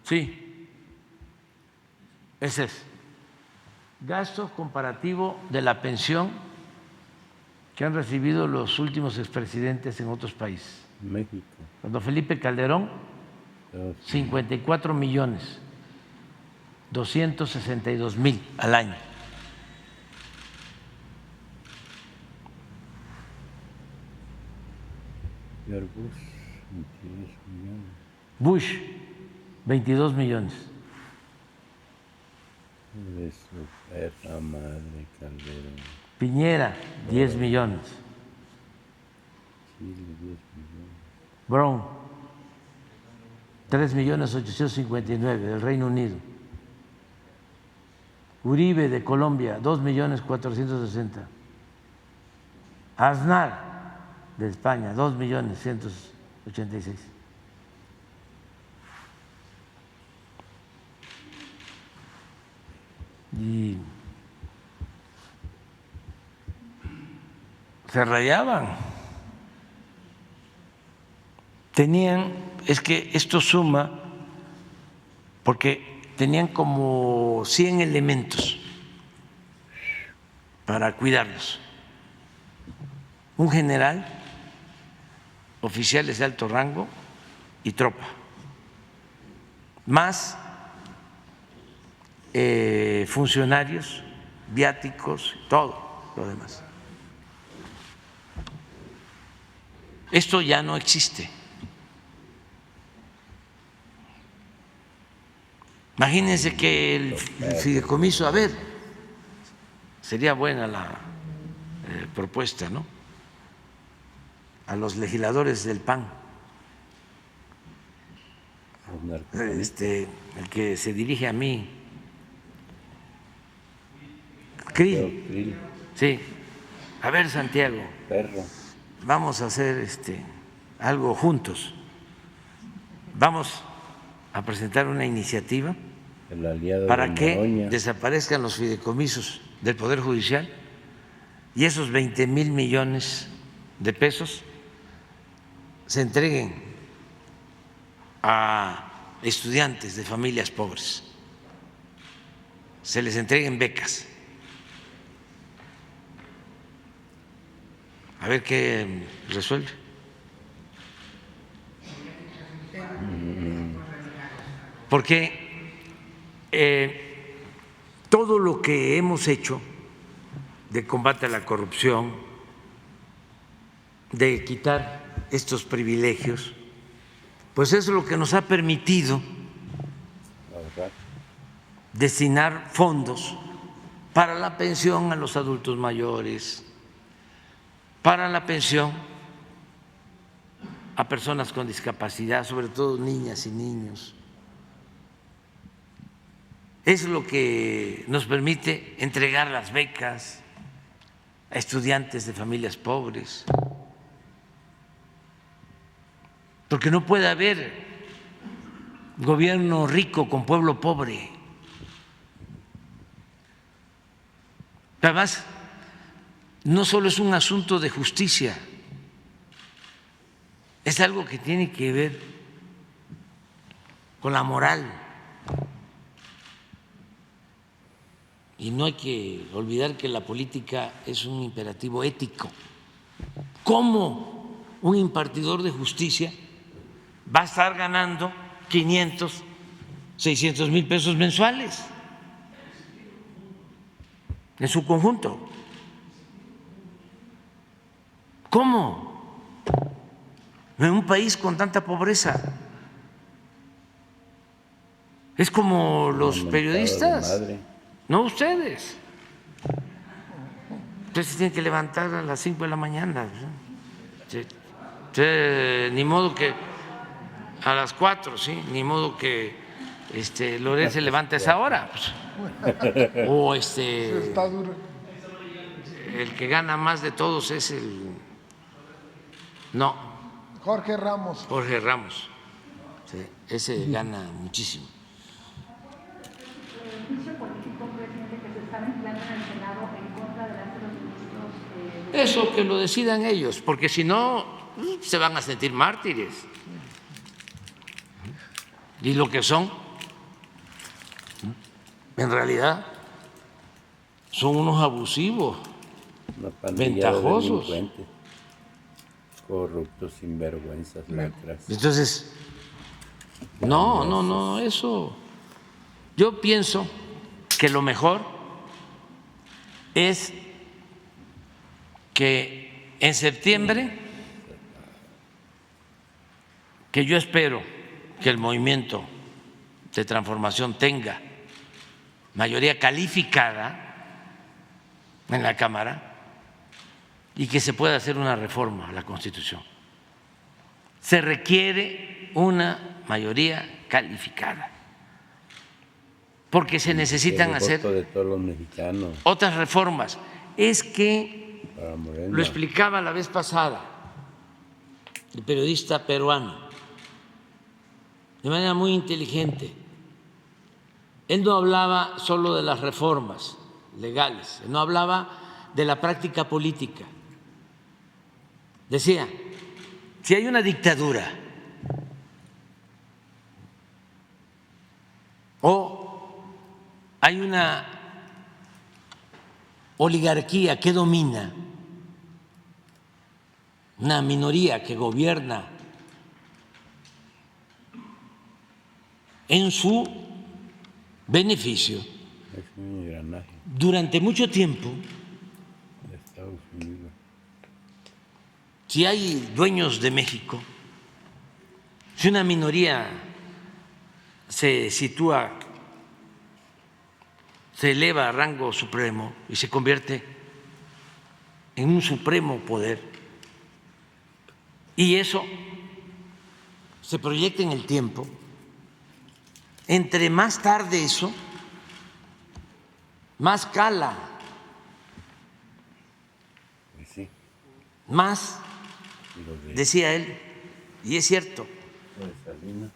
Sí, ese es. Gasto comparativo de la pensión que han recibido los últimos expresidentes en otros países. México. Cuando Felipe Calderón, 54.262.000 al año. George Bush, 22 millones. Bush, 22 millones. De su perra madre, Calderón. Piñera, 10 millones. Chile, 10 millones. Brown, 3.859.000 del Reino Unido. Uribe de Colombia, 2.460.000. Aznar de España, 2.186.000. Y se rayaban. Tenían, es que esto suma, porque tenían como 100 elementos para cuidarlos. Un general, oficiales de alto rango y tropa, más funcionarios, viáticos, todo lo demás. Esto ya no existe. Imagínense que el fideicomiso, a ver, sería buena la propuesta, ¿no? A los legisladores del PAN, el que se dirige a mí, Krill. Sí, a ver, Santiago, Perro. vamos a hacer algo juntos. Vamos a presentar una iniciativa El aliado para de que Noroña. desaparezcan los fideicomisos del Poder Judicial y esos 20,000 millones de pesos se entreguen a estudiantes de familias pobres, se les entreguen becas. A ver qué resuelve. Porque todo lo que hemos hecho de combate a la corrupción, de quitar estos privilegios, pues es lo que nos ha permitido destinar fondos para la pensión a los adultos mayores, para la pensión a personas con discapacidad, sobre todo niñas y niños. Es lo que nos permite entregar las becas a estudiantes de familias pobres, porque no puede haber gobierno rico con pueblo pobre. Además, no solo es un asunto de justicia, es algo que tiene que ver con la moral. Y no hay que olvidar que la política es un imperativo ético. ¿Cómo un impartidor de justicia va a estar ganando 500, 600,000 pesos mensuales en su conjunto? ¿Cómo? En un país con tanta pobreza. Es como los periodistas, no ustedes. Ustedes se tienen que levantar a las 5 de la mañana. Ni modo que a las 4, ¿sí? Ni modo que Loret se levante a esa hora. Pues, O Está duro. el que gana más de todos es no, Jorge Ramos. Jorge Ramos. Sí, ese gana muchísimo. El juicio político, presidente, que se está ventilando en el Senado en contra de los ministros. Eso que lo decidan ellos, porque si no se van a sentir mártires. Y lo que son, en realidad, son unos abusivos, Una pandilla ventajosos. de delincuentes, corruptos, sinvergüenzas, lacras. Entonces, no, eso. Yo pienso que lo mejor es que en septiembre, que yo espero que el movimiento de transformación tenga mayoría calificada en la Cámara y que se pueda hacer una reforma a la Constitución. Se requiere una mayoría calificada porque se necesitan El hacer voto de todos los mexicanos otras reformas. Es que para Morena. lo explicaba la vez pasada el periodista peruano de manera muy inteligente. Él no hablaba solo de las reformas legales, no hablaba de la práctica política. Decía, si hay una dictadura o hay una oligarquía que domina, una minoría que gobierna en su beneficio Es un engranaje durante mucho tiempo, de Estados Unidos. si hay dueños de México, si una minoría se sitúa, se eleva a rango supremo y se convierte en un supremo poder, y eso se proyecta en el tiempo, entre más tarde eso, más cala, Pues sí, más, y los de decía él, y es cierto, Salinas.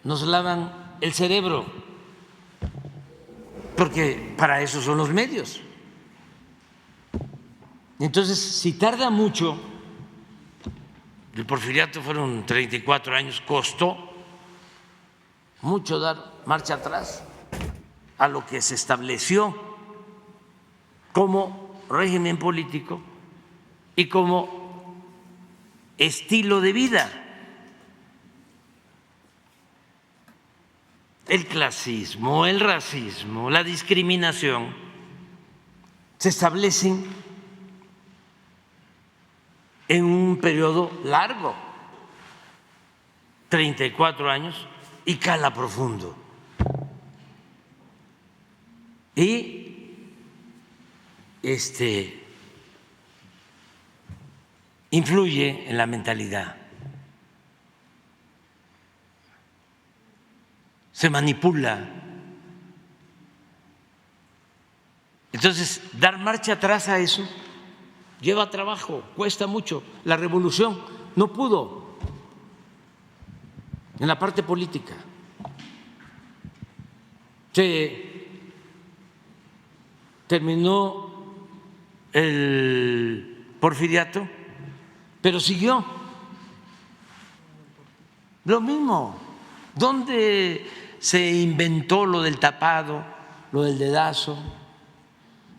nos lavan el cerebro, porque para eso son los medios. Entonces, si tarda mucho, el porfiriato fueron 34 años, costó mucho dar marcha atrás a lo que se estableció como régimen político y como estilo de vida. El clasismo, el racismo, la discriminación se establecen en un periodo largo, 34 años, y cala profundo. Y influye en la mentalidad. Se manipula. Entonces, dar marcha atrás a eso lleva trabajo, cuesta mucho. La revolución no pudo en la parte política. Se terminó el porfiriato, pero siguió lo mismo. ¿Dónde se inventó lo del tapado, lo del dedazo,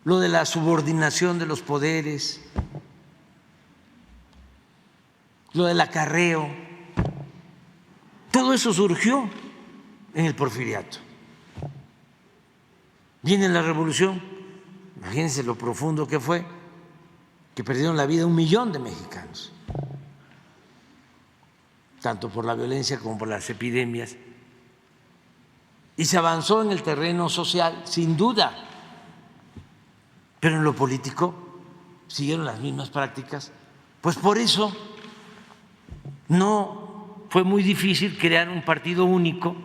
lo de la subordinación de los poderes, lo del acarreo? Todo eso surgió en el porfiriato. Viene la revolución, imagínense lo profundo que fue, que perdieron la vida 1 millón de mexicanos, tanto por la violencia como por las epidemias. Y se avanzó en el terreno social, sin duda, pero en lo político siguieron las mismas prácticas. Pues por eso no fue muy difícil crear un partido único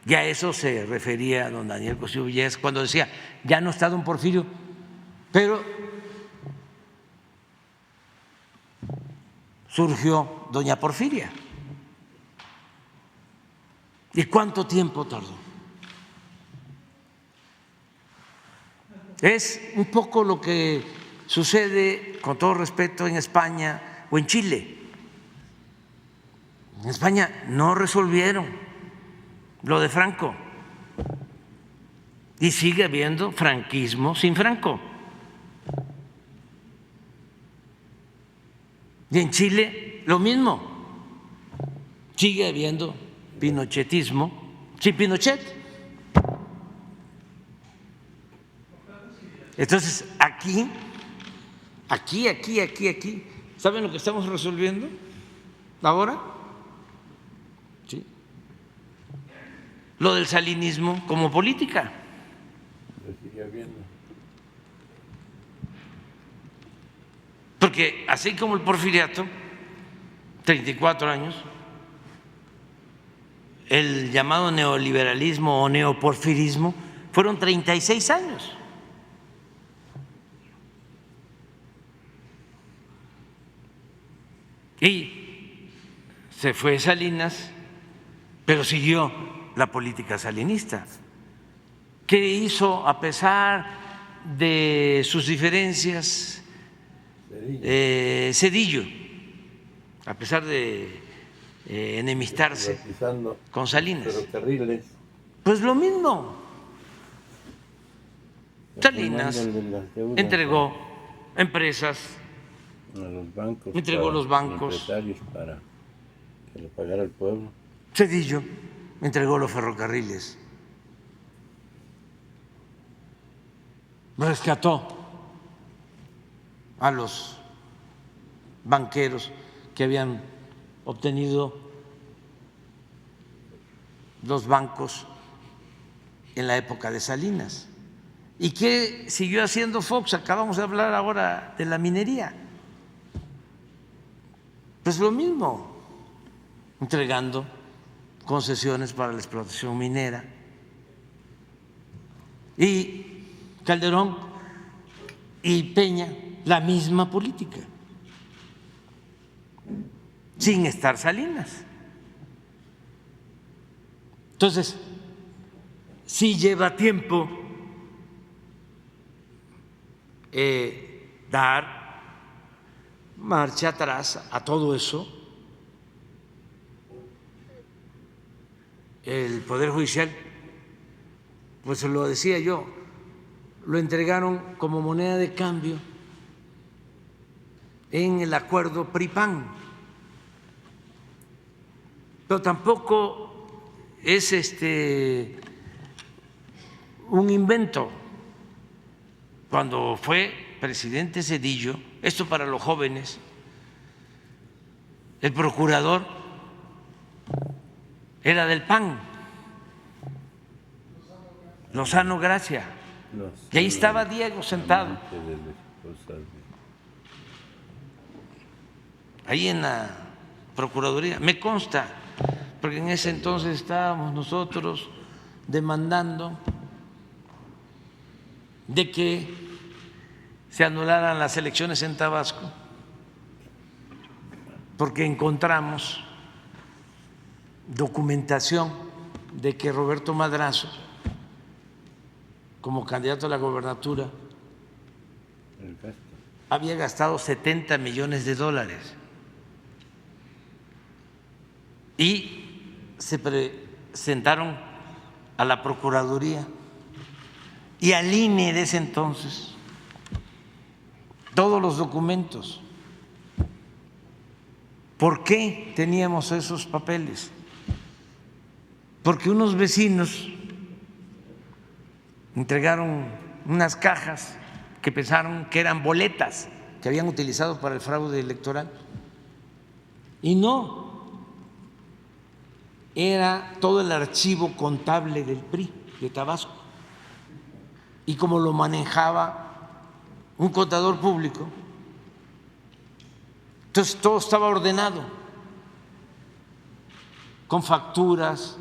Y a eso se refería don Daniel Cosío Villegas cuando decía, ya no está don Porfirio, pero surgió doña Porfiria. ¿Y cuánto tiempo tardó? Es un poco lo que sucede, con todo respeto, en España o en Chile. En España no resolvieron lo de Franco y sigue habiendo franquismo sin Franco. Y en Chile lo mismo, sigue habiendo pinochetismo sin Pinochet. Entonces aquí, ¿saben lo que estamos resolviendo ahora? ¿Sí? Lo del salinismo como política. Lo sigue habiendo. Porque así como el porfiriato, 34 años, el llamado neoliberalismo o neoporfirismo fueron 36 años. Y se fue Salinas, pero siguió la política salinista. ¿Qué hizo a pesar de sus diferencias Zedillo? A pesar de enemistarse con Salinas. Ferrocarriles. Pues lo mismo. Salinas entregó empresas, a los bancos, entregó los bancos, empresarios para que lo pagara el pueblo. Zedillo entregó los ferrocarriles, rescató a los banqueros que habían obtenido los bancos en la época de Salinas. ¿Y qué siguió haciendo Fox? Acabamos de hablar ahora de la minería. Pues lo mismo, entregando concesiones para la explotación minera. Y Calderón y Peña, la misma política, sin estar Salinas. Entonces, sí lleva tiempo dar marcha atrás a todo eso. El Poder Judicial, pues lo decía yo, lo entregaron como moneda de cambio en el acuerdo PRI-PAN, pero tampoco es un invento. Cuando fue presidente Zedillo, esto para los jóvenes, el procurador era del PAN, Lozano Gracia, y ahí estaba Diego sentado, ahí en la Procuraduría, me consta, porque en ese entonces estábamos nosotros demandando de que se anularan las elecciones en Tabasco, porque encontramos documentación de que Roberto Madrazo, como candidato a la gobernatura, había gastado 70 millones de dólares y se presentaron a la Procuraduría y al INE de ese entonces todos los documentos. ¿Por qué teníamos esos papeles? Porque unos vecinos entregaron unas cajas que pensaron que eran boletas que habían utilizado para el fraude electoral. Y no, era todo el archivo contable del PRI de Tabasco. Y como lo manejaba un contador público, entonces todo estaba ordenado, con facturas,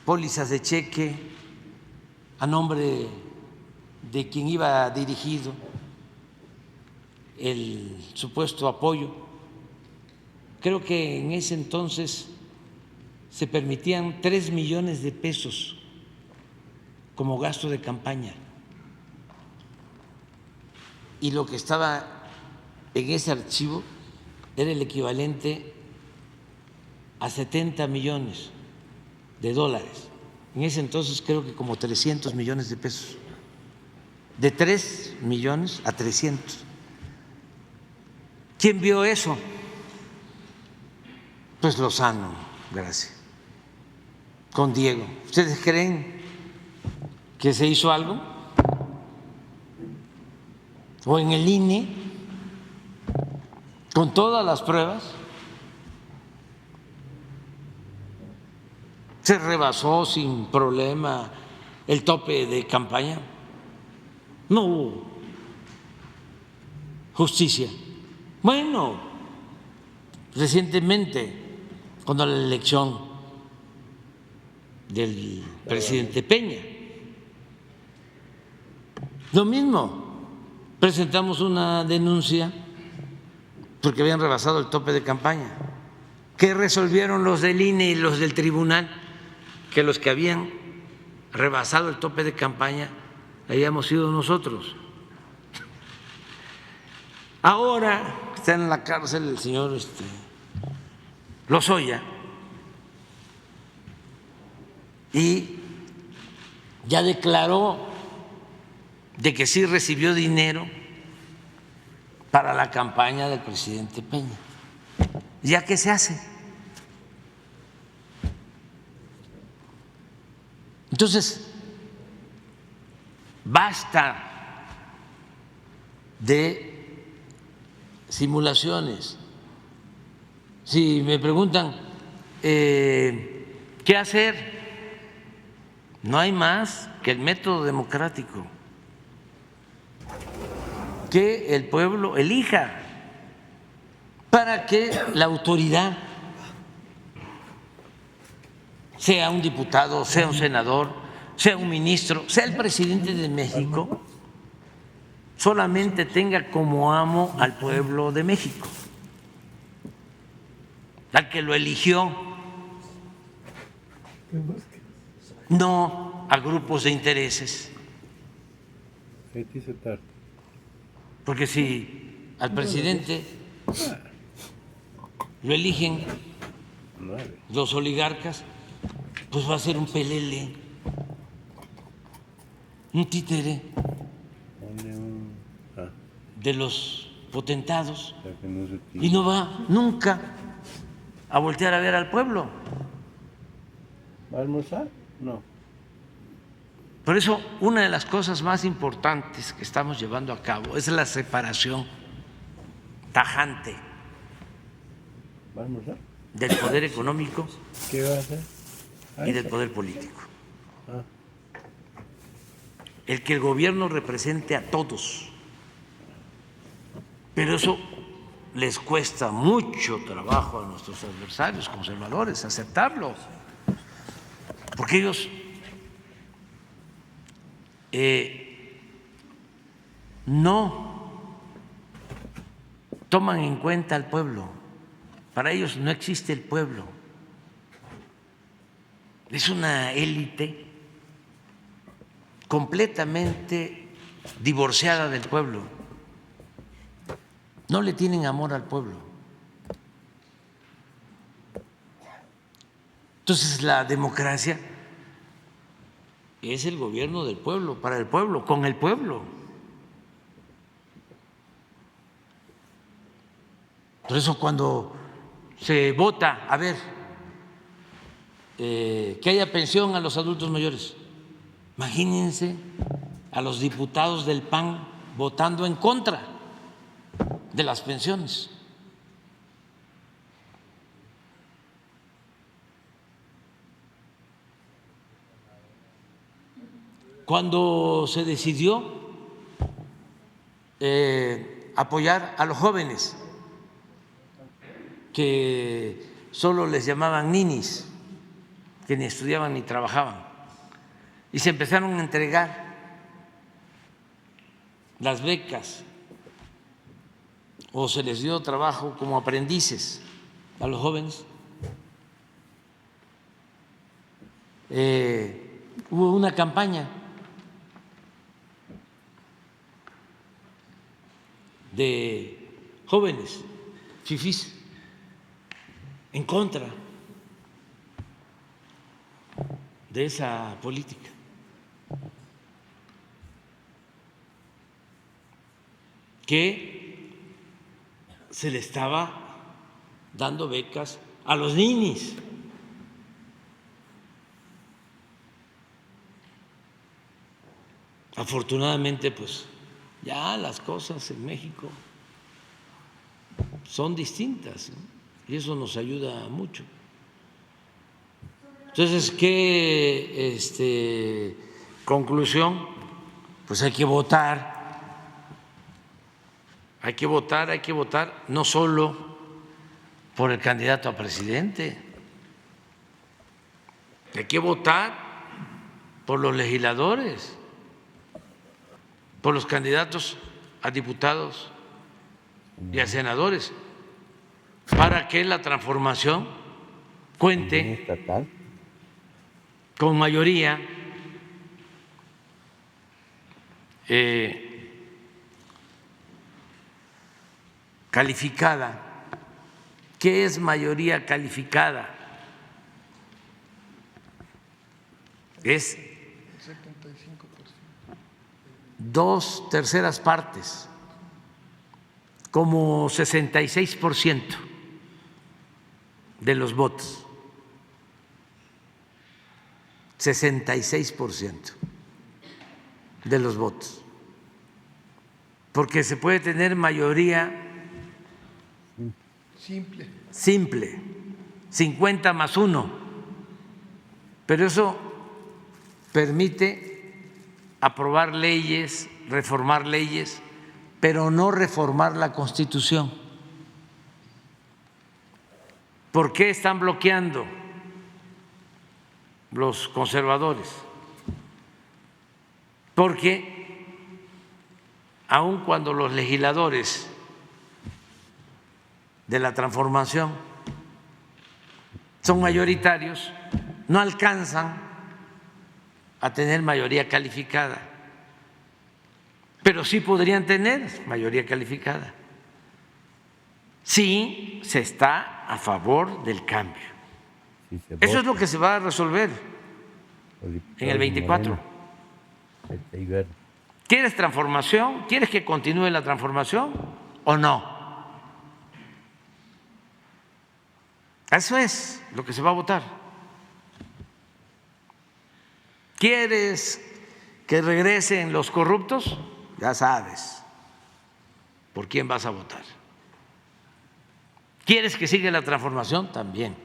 pólizas de cheque a nombre de quien iba dirigido el supuesto apoyo. Creo que en ese entonces se permitían 3 millones de pesos como gasto de campaña. Y lo que estaba en ese archivo era el equivalente a 70 millones de dólares. En ese entonces creo que como 300 millones de pesos. De 3 millones a 300. ¿Quién vio eso? Pues Lozano, gracias. Con Diego. ¿Ustedes creen que se hizo algo? ¿O en el INE? Con todas las pruebas. Se rebasó sin problema el tope de campaña. No hubo justicia. Bueno, recientemente, cuando la elección del presidente Peña, lo mismo, presentamos una denuncia porque habían rebasado el tope de campaña. ¿Qué resolvieron los del INE y los del tribunal? Que los que habían rebasado el tope de campaña habíamos sido nosotros. Ahora está en la cárcel el señor Lozoya y ya declaró de que sí recibió dinero para la campaña del presidente Peña. ¿Ya qué se hace? Entonces, basta de simulaciones. Si me preguntan qué hacer, no hay más que el método democrático, que el pueblo elija para que la autoridad, sea un diputado, sea un senador, sea un ministro, sea el presidente de México, solamente tenga como amo al pueblo de México, al que lo eligió, no a grupos de intereses. Porque si al presidente lo eligen los oligarcas, pues va a ser un pelele, un títere de los potentados y no va nunca a voltear a ver al pueblo. ¿Va a almorzar? No. Por eso, una de las cosas más importantes que estamos llevando a cabo es la separación tajante ¿Va a almorzar? del poder económico ¿Qué va a hacer? y del poder político. El que el gobierno represente a todos, pero eso les cuesta mucho trabajo a nuestros adversarios conservadores aceptarlo, porque ellos no toman en cuenta al pueblo. Para ellos no existe el pueblo. Es una élite completamente divorciada del pueblo. No le tienen amor al pueblo. Entonces la democracia es el gobierno del pueblo, para el pueblo, con el pueblo. Por eso cuando se vota, a ver, que haya pensión a los adultos mayores, imagínense a los diputados del PAN votando en contra de las pensiones. Cuando se decidió apoyar a los jóvenes, que solo les llamaban ninis, que ni estudiaban ni trabajaban, y se empezaron a entregar las becas o se les dio trabajo como aprendices a los jóvenes. Hubo una campaña de jóvenes fifís en contra de esa política. Que se le estaba dando becas a los ninis. Afortunadamente, pues ya las cosas en México son distintas, ¿no? Y eso nos ayuda mucho. Entonces, ¿qué conclusión? Pues hay que votar. Hay que votar no solo por el candidato a presidente, hay que votar por los legisladores, por los candidatos a diputados y a senadores, para que la transformación cuente con mayoría calificada. ¿Qué es mayoría calificada? Es 2/3 partes, como 66% de los votos, 66% de los votos, porque se puede tener mayoría simple, 50+1, pero eso permite aprobar leyes, reformar leyes, pero no reformar la Constitución. ¿Por qué están bloqueando los conservadores? Porque aun cuando los legisladores de la transformación son mayoritarios, no alcanzan a tener mayoría calificada, pero sí podrían tener mayoría calificada si se está a favor del cambio. Eso es lo que se va a resolver en el 24. ¿Quieres transformación? ¿Quieres que continúe la transformación o no? Eso es lo que se va a votar. ¿Quieres que regresen los corruptos? Ya sabes por quién vas a votar. ¿Quieres que siga la transformación? También,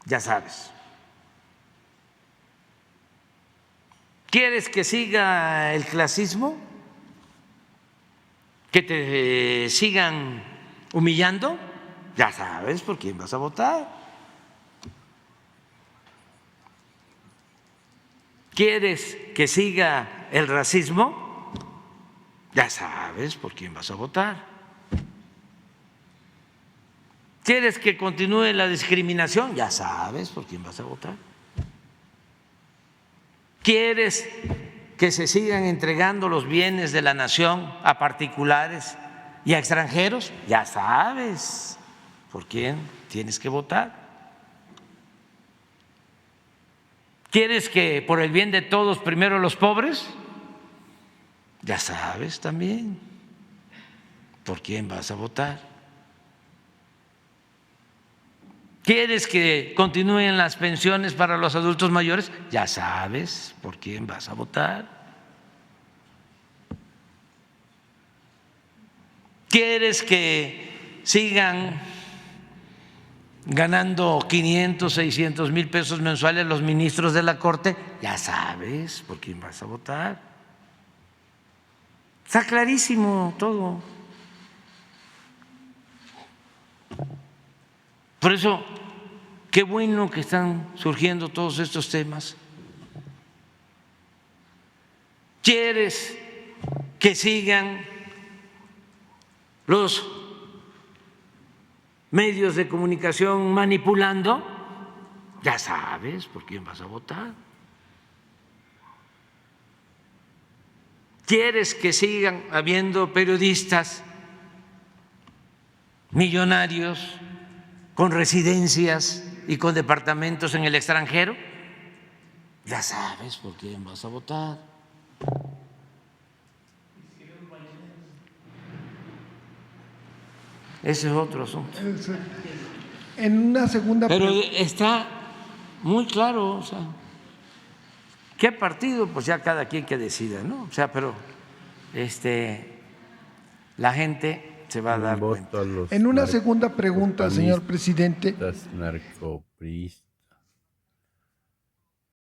ya sabes. ¿Quieres que siga el clasismo? ¿Que te sigan humillando? Ya sabes por quién vas a votar. ¿Quieres que siga el racismo? Ya sabes por quién vas a votar. ¿Quieres que continúe la discriminación? Ya sabes por quién vas a votar. ¿Quieres que se sigan entregando los bienes de la nación a particulares y a extranjeros? Ya sabes por quién tienes que votar. ¿Quieres que por el bien de todos primero los pobres? Ya sabes también por quién vas a votar. ¿Quieres que continúen las pensiones para los adultos mayores? Ya sabes por quién vas a votar. ¿Quieres que sigan ganando 500, 600 mil pesos mensuales los ministros de la Corte? Ya sabes por quién vas a votar. Está clarísimo todo. Por eso qué bueno que están surgiendo todos estos temas. ¿Quieres que sigan los medios de comunicación manipulando? Ya sabes por quién vas a votar. ¿Quieres que sigan habiendo periodistas millonarios con residencias y con departamentos en el extranjero? Ya sabes por quién vas a votar. Ese es otro asunto. En una segunda Pero está muy claro, o sea, ¿qué partido? Pues ya cada quien que decida, ¿no? O sea, pero la gente se va a dar cuenta. En una segunda pregunta, señor presidente. Narcopristas.